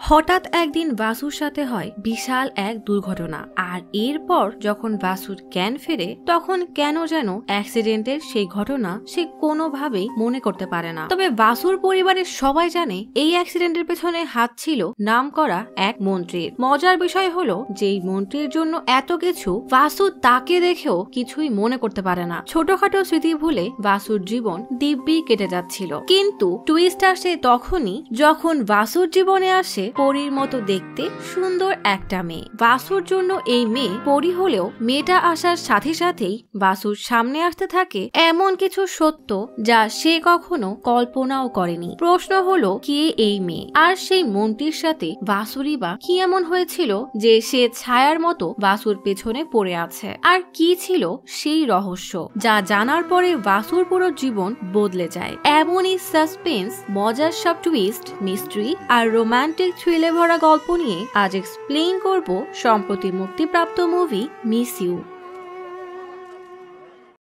হঠাৎ একদিন বাসুর সাথে হয় বিশাল এক দুর্ঘটনা। আর এরপর যখন বাসুর জ্ঞান ফেরে তখন কেন যেন অ্যাক্সিডেন্টের সেই ঘটনা সে কোনোভাবেই মনে করতে পারে না। তবে বাসুর পরিবারের সবাই জানে এই অ্যাক্সিডেন্টের পেছনে হাত ছিল নাম করা এক মন্ত্রীর। মজার বিষয় হলো যে এই মন্ত্রীর জন্য এত কিছু বাসু তাকে দেখেও কিছুই মনে করতে পারে না। ছোটখাটো স্মৃতি ভুলে বাসুর জীবন দিব্যি কেটে যাচ্ছিল। কিন্তু টুইস্ট আসে তখনই যখন বাসুর জীবনে আসে পরীর মতো দেখতে সুন্দর একটা মেয়ে। বাসুর জন্য এই মেয়ে পরী হলেও মেয়েটা আসার সাথে সাথেই বাসুর সামনে আসতে থাকে এমন কিছু সত্য যা সে কখনো কল্পনাও করেনি। প্রশ্ন হলো কে এই মেয়ে, আর সেই মন্ত্রীর সাথে বাসুরই বা কি এমন হয়েছিল যে সে ছায়ার মতো বাসুর পেছনে পড়ে আছে। আর কি ছিল সেই রহস্য যা জানার পরে বাসুর পুরো জীবন বদলে যায়। এমনই সাসপেন্স, মজার সব টুইস্ট, মিস্ট্রি আর রোমান্টিক থ্রিলে ভরা গল্প নিয়ে আজ এক্সপ্লেইন করব সম্প্রতি মুক্তিপ্রাপ্ত মুভি মিস ইউ।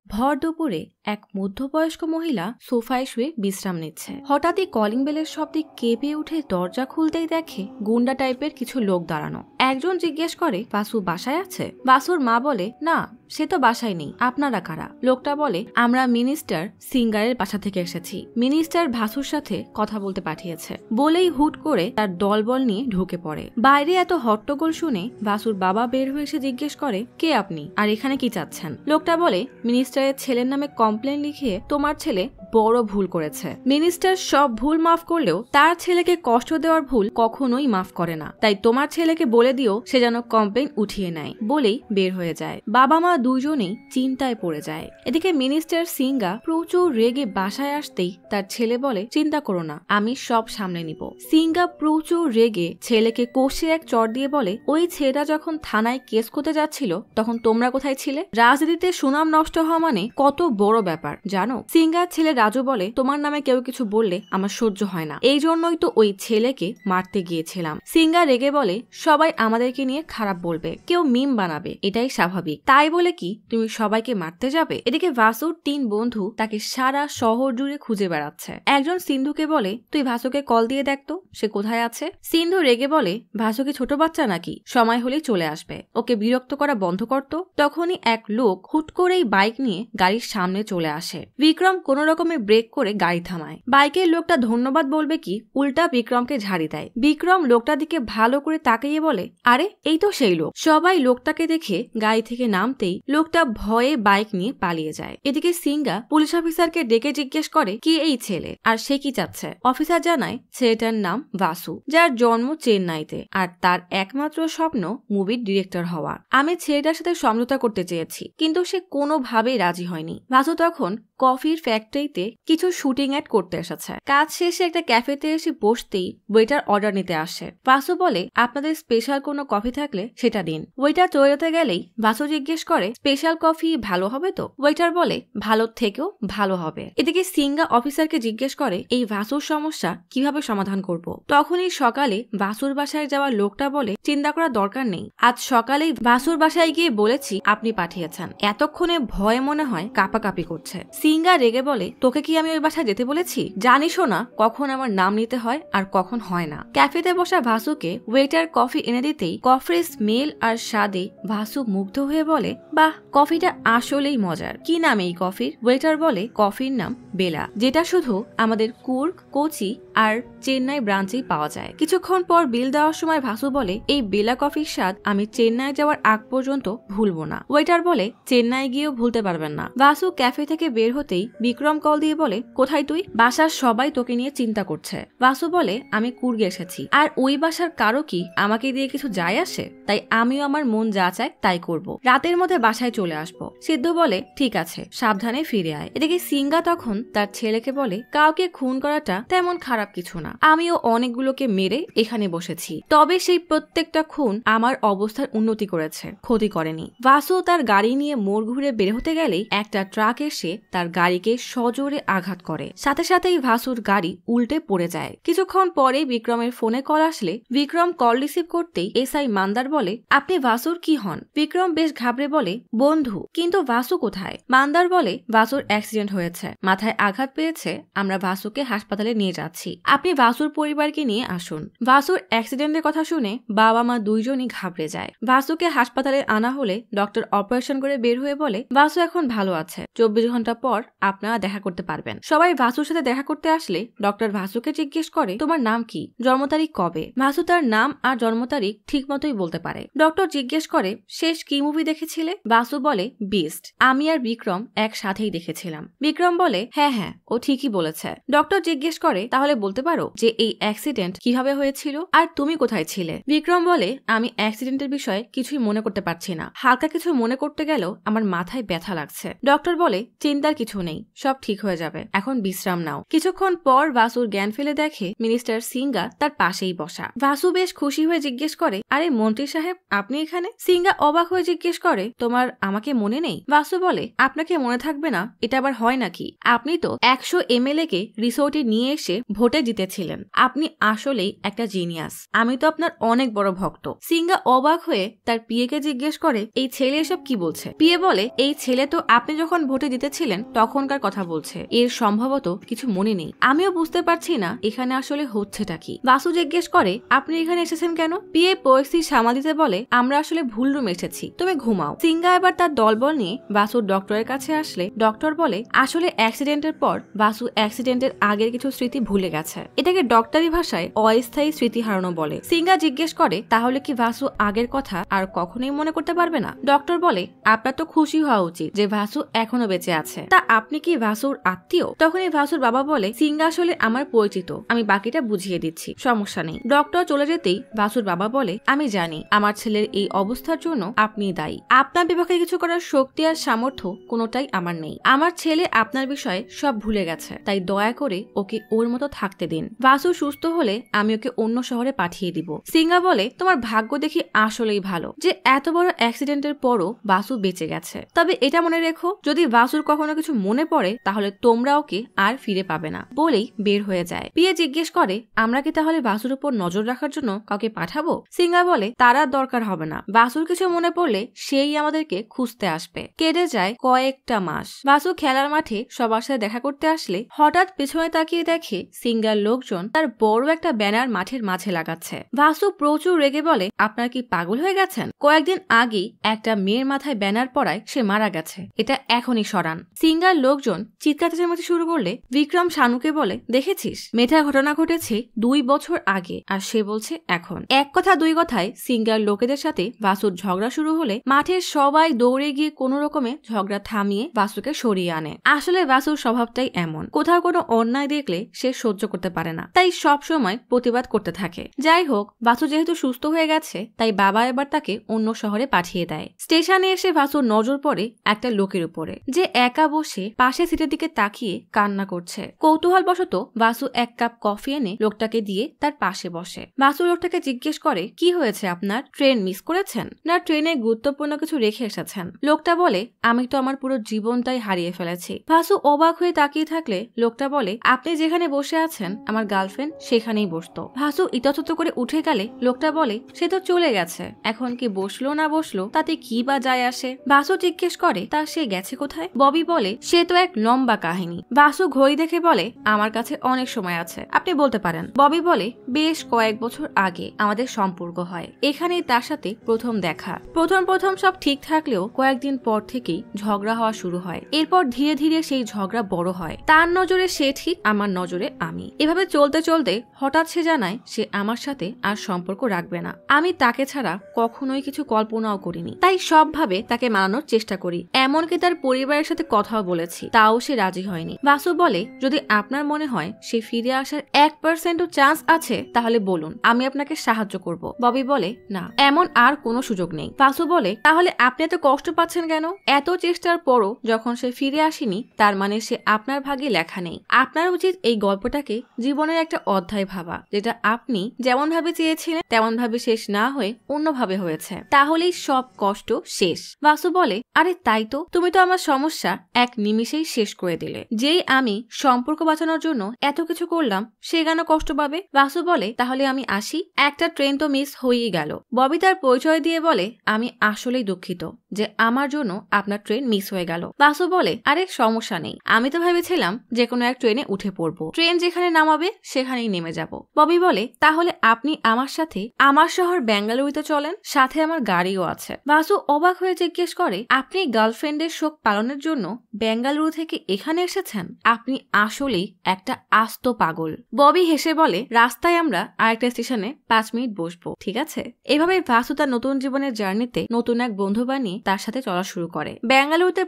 ভর দুপুরে এক মধ্যবয়স্ক মহিলা সোফায় শুয়ে বিশ্রাম নিচ্ছে। হঠাৎই কলিং বেলের শব্দে কেঁপে উঠে দরজা খুলতেই দেখে গুন্ডা টাইপের কিছু লোক দাঁড়ানো। একজন জিজ্ঞেস করে বাসু বাসায় আছে? বাসুর মা বলে না, সে তো বাসায় নেই, আপনারা কারা? লোকটা বলে আমরা মিনিস্টার সিঙ্গারের বাসা থেকে এসেছি, মিনিস্টার ভাসুর সাথে কথা বলতে পাঠিয়েছে। বলেই হুট করে তার দলবল নিয়ে ঢুকে পড়ে। বাইরে এত হট্টগোল শুনে বাসুর বাবা বের হয়ে এসে জিজ্ঞেস করে কে আপনি, আর এখানে কি চাচ্ছেন? লোকটা বলে মিনিস্টারের ছেলের নামে কমপ্লেন লিখিয়ে তোমার ছেলে বড় ভুল করেছে। মিনিস্টার সব ভুল মাফ করলেও তার ছেলেকে কষ্ট দেওয়ার ভুল কখনোই মাফ করে না, তাই তোমার ছেলেকে বলে দিও সে যেন কমপ্লেন উঠিয়ে নেয়। বলেই বের হয়ে যায়। বাবা মা দুজনেই চিন্তায় পড়ে যায়। এদিকে মিনিস্টার সিঙ্গা প্রচুর রেগে বাসায় আসতেই তার ছেলে বলে চিন্তা করো না, আমি সব সামলে নিব। সিঙ্গা প্রচুর রেগে ছেলেকে কষে এক চড় দিয়ে বলে ওই ছেলেটা যখন থানায় কেস করতে যাচ্ছিল তখন তোমরা কোথায় ছিলে? রাজনীতিতে সুনাম নষ্ট হওয়া মানে কত বড় ব্যাপার জানো? সিঙ্গার ছেলে রাজু বলে তোমার নামে কেউ কিছু বললে আমার সহ্য হয় না, এই জন্যই তো ওই ছেলেকে মারতে গিয়েছিলাম। সিঙ্গা রেগে বলে সবাই আমাদেরকে নিয়ে খারাপ বলবে, কেউ মিম বানাবে, এটাই স্বাভাবিক, তাই বলে কি তুমি সবাইকে মারতে যাবে? এদিকে ভাসুর 3 বন্ধু তাকে সারা শহর জুড়ে খুঁজে বেড়াচ্ছে। একজন সিন্ধুকে বলে তুই ভাসুকে কল দিয়ে দেখতো সে কোথায় আছে। সিন্ধু রেগে বলে ভাসু কি ছোট বাচ্চা নাকি, সময় হলেই চলে আসবে, ওকে বিরক্ত করা বন্ধ করতো। তখনই এক লোক হুট করেই বাইক নিয়ে গাড়ির সামনে চলে আসে। বিক্রম কোন রকমে ব্রেক করে গাড়ি থামায়। বাইকের লোকটা ধন্যবাদ বলবে কি উল্টা বিক্রমকে ঝাড়ি দেয়। বিক্রম লোকটার দিকে ভালো করে তাকিয়ে বলে আরে এই তো সেই লোক। সবাই লোকটাকে দেখে গাড়ি থেকে নামতেই লোকটা ভয়ে বাইক নিয়ে পালিয়ে যায়। এদিকে সিঙ্গা পুলিশ অফিসারকে ডেকে জিজ্ঞেস করে কি এই ছেলে আর সে কি চাচ্ছে। অফিসার জানায় ছেলেটার নাম বাসু, যার জন্ম চেন্নাইতে আর তার একমাত্র স্বপ্ন মুভির ডিরেক্টর হওয়া। আমি ছেলেটার সাথে সমঝোতা করতে চেয়েছি কিন্তু সে কোনোভাবেই রাজি হয়নি। বাসু তখন কফির ফ্যাক্টরিতে কিছু শুটিং অ্যাড করতে এসেছে। কাজ শেষে একটা ক্যাফেতে এসে বসতেই ওয়েটার অর্ডার নিতে আসে। বাসু বলে আপনাদের স্পেশাল কোনো কফি থাকলে সেটা দিন। ওয়েটার চলে যেতে গেলেই বাসু জিজ্ঞেস করে স্পেশাল কফি ভালো হবে তো? ওয়েটার বলে ভালোর থেকেও ভালো হবে। এদিকে সিঙ্গা অফিসারকে জিজ্ঞেস করে এই বাসুর সমস্যা কিভাবে সমাধান করব। তখনই সকালে বাসুর বাসায় যাওয়ার লোকটা বলে চিন্তা করার দরকার নেই, আজ সকালেই বাসুর বাসায় গিয়ে বলেছি আপনি পাঠিয়েছেন। এতক্ষণে ভয়ে মনে হয় কাঁপাকাঁপি করছে। সিঙ্গা রেগে বলে তোকে কি আমি ওই বাসায় যেতে বলেছি? জানিসও না কখন আমার নাম নিতে হয় আর কখন হয় না। ক্যাফেতে বসা ভাসুকে ওয়েটার কফি এনে দিতেই কফির স্মেল আর স্বাদে ভাসু মুগ্ধ হয়ে বলে বাহ, কফিটা আসলেই মজার। কি নাম এই কফির? ওয়েটার বলে কফির নাম বেলা, যেটা শুধু আমাদের কুর্গ, কোচি আর চেন্নাই ব্রাঞ্চেই পাওয়া যায়। কিছুক্ষণ পর বিল দেওয়ার সময় ভাসু বলে এই বেলা কফির স্বাদ আমি চেন্নাই যাওয়ার আগ পর্যন্ত ভুলবো না। ওয়েটার বলে চেন্নাই গিয়েও ভুলতে পারবেন না। ভাসু ক্যাফে থেকে বের হতেই বিক্রম কল দিয়ে বলে কোথায় তুই? বাসার সবাই তোকে নিয়ে চিন্তা করছে। ভাসু বলে আমি কুর্গে এসেছি, আর ওই বাসার কারো কি আমাকে দিয়ে কিছু যায় আসে, তাই আমিও আমার মন যা চায় তাই করব। রাতের মধ্যে বাসায় চলে আসবো। সিদ্ধু বলে ঠিক আছে, সাবধানে ফিরে আয়। এদিকে সিঙ্গা তখন তার ছেলেকে বলে কাউকে খুন করাটা তেমন খারাপ কিছু না, আমিও অনেকগুলোকে মেরে এখানে বসেছি, তবে সেই প্রত্যেকটা খুন আমার অবস্থার উন্নতি করেছে, ক্ষতি করেনি। ভাসু তার গাড়ি নিয়ে মোড় ঘুরে বের হতে গেলেই একটা ট্রাক এসে তার গাড়িকে সজোরে আঘাত করে। সাথে সাথেই ভাসুর গাড়ি উল্টে পড়ে যায়। কিছুক্ষণ পরে বিক্রমের ফোনে কল আসলে বিক্রম কল রিসিভ করতেই এসআই মান্দার বলে আপনি ভাসুর কি হন? বিক্রম বেশ ঘাবড়ে বলে বন্ধু, কিন্তু ভাসু কোথায়? মান্দার বলে ভাসুর অ্যাক্সিডেন্ট হয়েছে, মাথায় আঘাত পেয়েছে, আমরা ভাসুকে হাসপাতালে নিয়ে যাচ্ছি। আপনি ভাসুর পরিবারকে নিয়ে আসুন। ভাসুর অ্যাক্সিডেন্টের কথা শুনে বাবা মা দুইজনই ঘাবড়ে যায়। ভাসুকে হাসপাতালে আনা হলে ডক্টর অপারেশন করে বের হয়ে বলে ভাসু এখন ভালো আছে, 24 ঘন্টা পর আপনারা দেখা করতে পারবেন। সবাই ভাসুর সাথে দেখা করতে আসলে ডক্টর ভাসুকে জিজ্ঞেস করে তোমার নাম কি, জন্ম তারিখ কবে। ভাসু তার নাম আর জন্ম তারিখ ঠিক মতোই বলতে পারে। ডক্টর জিজ্ঞেস করে শেষ কি মুভি দেখেছিলে। ভাসু বলে বিস্ট, আমি আর বিক্রম একসাথেই দেখেছিলাম। বিক্রম বলে হ্যাঁ ও ঠিকই বলেছে। ডক্টর জিজ্ঞেস করে তাহলে বলতে পারো যে এই অ্যাক্সিডেন্ট কিভাবে হয়েছিল আর তুমি কোথায় ছিলে। বিক্রম বলে আমি অ্যাক্সিডেন্টের বিষয়ে কিছুই মনে করতে পারছি না, হালকা কিছু মনে করতে গেলেও আমার মাথায় ব্যথা লাগছে। ডক্টর বলে চিন্তার কিছু নেই, সব ঠিক হয়ে যাবে, এখন বিশ্রাম নাও। কিছুক্ষণ পর ভাসুর জ্ঞান ফেলে দেখে মিনিস্টার সিঙ্গা তার পাশেই বসা। ভাসু বেশ খুশি হয়ে জিজ্ঞেস করে আরে মন্ত্রী সাহেব আপনি এখানে। সিঙ্গা অবাক হয়ে জিজ্ঞেস করে তোমার আমাকে মনে নেই। ভাসু বলে আপনাকে মনে থাকবে না এটা আবার হয় নাকি, আপনি তো 100 MLA কে রিসোর্টে নিয়ে এসে ভোটে জিতেছিলেন, আপনি আসলেই একটা জিনিয়াস, আমি তো আপনার অনেক বড় ভক্ত। সিঙ্গা অবাক হয়ে তার পিএকে জিজ্ঞেস করে এই ছেলে এসব কি বলছে। পিএ বলে এই ছেলে তো আপনি যখন ভোটে জিতেছিলেন তখনকার কথা বলছে, এর সম্ভবত কিছু মনে নেই, আমিও বুঝতে পারছি না এখানে আসলে হচ্ছেটা কি। ভাসু জিজ্ঞেস করে আপনি এখানে এসেছেন কেন। পিএ পরিস্থিতি সামাল দিতে বলে আমরা আসলে ভুল রুমে এসেছি, তুমি ঘুমাও। সিঙ্গা এবার তার দলবল নিয়ে ভাসুর ডক্টরের কাছে আসলে ডক্টর বলে আসলে অ্যাক্সিডেন্টের পর ভাসু অ্যাক্সিডেন্টের আগের কিছু স্মৃতি ভুলে গেছে, এটাকে ডক্টরি ভাষায় অস্থায়ী স্মৃতি হারানো বলে। সিঙ্গা জিজ্ঞেস করে তাহলে কি ভাসু আগের কথা আর কখনোই মনে করতে পারবে না। ডক্টর বলে আপনার তো খুশি হওয়া উচিত যে ভাসু এখনো বেঁচে আছে, তা আপনি কি ভাসুর আত্মীয়। তখনই ভাসুর বাবা বলে সিঙ্গা আসলে আমার পরিচিত, আমি বাকিটা বুঝিয়ে দিচ্ছি, সমস্যা নেই। ডক্টর চলে যেতেই ভাসুর বাবা বলে আমি জানি আমার ছেলের এই অবস্থার জন্য আপনি দায়ী, আপনার বিপক্ষে কিছু করার শক্তি আর সামর্থ্য কোনোটাই আমার নেই, আমার ছেলে আপনার বিষয়ে সব ভুলে গেছে, তাই দয়া করে ওকে ওর মতো থাকতে দিন। ভাসু সুস্থ হলে আমি ওকে অন্য শহরে পাঠিয়ে দিব। সিঙ্গা বলে তোমার ভাগ্য দেখি আসলেই ভালো যে এত বড় অ্যাক্সিডেন্টের পরও ভাসু বেঁচে গেছে, তবে এটা মনে রেখো যদি ভাসুর কখনো কিছু মনে পড়ে তাহলে তোমরা ওকে আর ফিরে পাবে না, বলেই বের হয়ে যায়। পিয়ে জিজ্ঞেস করে আমরা কি তাহলে ভাসুর উপর নজর রাখার জন্য কাউকে পাঠাবো। সিঙ্গা বলে তার আর দরকার হবে না, ভাসুর কিছু মনে পড়লে সেই আমাদেরকে খুঁজতে আসবে। কেটে যায় কয়েকটা মাস। ভাসু খেলার মাঠে সবার সাথে দেখা করতে আসলে হঠাৎ পেছনে তাকিয়ে দেখে সিঙ্গার লোকজন তার বড় একটা ব্যানার মাঠের মাঝে লাগাচ্ছে। ভাসু প্রচুর রেগে বলে আপনার কি পাগল হয়ে গেছেন, কয়েকদিন আগেই একটা মেয়ের মাথায় ব্যানার পড়ায় সে মারা গেছে, এটা এখনই সরান। সিঙ্গার লোকজন চিৎকার চেঁচামেচি শুরু করলে বিক্রম শানুকে বলে দেখেছিস মেয়েটার ঘটনা ঘটেছে 2 বছর আগে আর সে বলছে এখন। এক কথা দুই কথায় সিঙ্গার লোকেদের সাথে ভাসুর ঝগড়া শুরু হলে মাঠের সবাই দৌড়ে গিয়ে কোন রকমে ঝগড়া থামিয়ে ভাসুকে সরিয়ে আনে। আসলে ভাসুর স্বভাবটাই এমন, কোথাও কোনো অন্যায় দেখলে সে সহ্য করতে পারে না, তাই সব সময় প্রতিবাদ করতে থাকে। যাই হোক ভাসু যেহেতু সুস্থ হয়ে গেছে তাই বাবা এবার তাকে অন্য শহরে পাঠিয়ে দেয়। স্টেশনে এসে ভাসুর নজর পড়ে একটা লোকের উপরে যে একা বসে পাশে সিটের দিকে তাকিয়ে কান্না করছে। কৌতূহলবশত ভাসু এক কাপ কফি এনে লোকটাকে দিয়ে তার পাশে বসে। ভাসু লোকটাকে জিজ্ঞেস করে কি হয়েছে আপনার, ট্রেন মিস করেছেন না ট্রেনে গুরুত্বপূর্ণ কিছু রেখে এসেছেন। লোকটা বলে আমি তো আমার পুরো জীবনটাই হারিয়ে ফেলেছি। ভাসু অবাক হয়ে তাকিয়ে থাকলে লোকটা বলে আপনি যেখানে বসে আছেন আমার গার্লফ্রেন্ড সেখানেই বসতো। ভাসু ইতস্তত করে উঠে গেলে লোকটা বলে সে তো চলে গেছে, এখন কি বসলো না বসলো তাতে কি বা যায় আসে। ভাসু জিজ্ঞেস করে তা সে গেছে কোথায়। ববি বলে সে তো এক লম্বা কাহিনী। ভাসু ঘড়ি দেখে বলে আমার কাছে অনেক সময় আছে, আপনি বলতে পারেন। ববি বলে বেশ কয়েক বছর আগে আমাদের সম্পর্ক হয়, এখানেই তার সাথে প্রথম দেখা। প্রথম সব ঠিক থাকলেও কয়েকদিন পর থেকেই ঝগড়া হওয়া শুরু হয়, এরপর ধীরে ধীরে সেই ঝগড়া বড় হয়, তার নজরে সে ঠিক আমার নজরে আমি। এভাবে চলতে চলতে হঠাৎ সে জানায় সে আমার সাথে আর সম্পর্ক রাখবে না। আমি তাকে ছাড়া কখনোই কিছু কল্পনাও করিনি, তাই সবভাবে তাকে মানানোর চেষ্টা করি, এমনকি তার পরিবারের সাথে কথাও বলেছি, তাও সে রাজি হয়নি। ভাসু বলে যদি আপনার মনে হয় সে ফিরে আসার 1% চান্স আছে তাহলে বলুন, আমি আপনাকে সাহায্য করব। ববি বলে না, এমন আর কোনো সুযোগ নেই। ভাসু বলে তাহলে আপনি এত কষ্ট পাচ্ছেন কেন, এত চেষ্টার পরও যখন সে ফিরে আসেনি তার মানে সে আপনার ভাগ্যে লেখা নেই। আপনার উচিত এই গল্পটাকে জীবনের একটা অধ্যায় ভাবা, যেটা আপনি যেমন ভাবে চেয়েছিলেন তেমন ভাবে শেষ না হয়ে অন্যভাবে হয়েছে, তাহলেই সব কষ্ট শেষ। ভাসু বলে আরে তাই তো, তুমি তো আমার সমস্যা এক নিমিষেই শেষ করে দিলে, যেই আমি সম্পর্ক বাঁচানোর জন্য এত কিছু করলাম সে কেন কষ্ট পাবে। ভাসু বলে তাহলে আমি আসি, একটা ট্রেন তো মিস হয়েই গেল। ববি তার পরিচয় দিয়ে বলে আমি আসলেই দুঃখিত যে আমার জন্য আপনার ট্রেন মিস হয়ে গেল। ভাসু বলে আরে সমস্যা নেই, আমি তো ভেবেছিলাম যে কোনো এক ট্রেনে উঠে পড়বো, ট্রেন যেখানে নামাবে সেখানেই নেমে যাব। ববি বলে, তাহলে আপনি আমার সাথে আমার শহর বেঙ্গালুরুতে চলেন, সাথে আমার গাড়িও আছে। বাসু অবাক হয়ে জিজ্ঞেস করে, আপনি গার্লফ্রেন্ডের শোক পালনের জন্য বেঙ্গালুরু থেকে এখানে এসেছেন? আপনি আসলেই একটা আস্ত পাগল। ববি হেসে বলে, রাস্তায় আমরা আরেকটা স্টেশনে 5 মিনিট বসবো, ঠিক আছে? এভাবে বাসু তার নতুন জীবনের জার্নিতে নতুন এক বন্ধু বানিয়ে তার সাথে চলা শুরু করে। বেঙ্গালুরুতে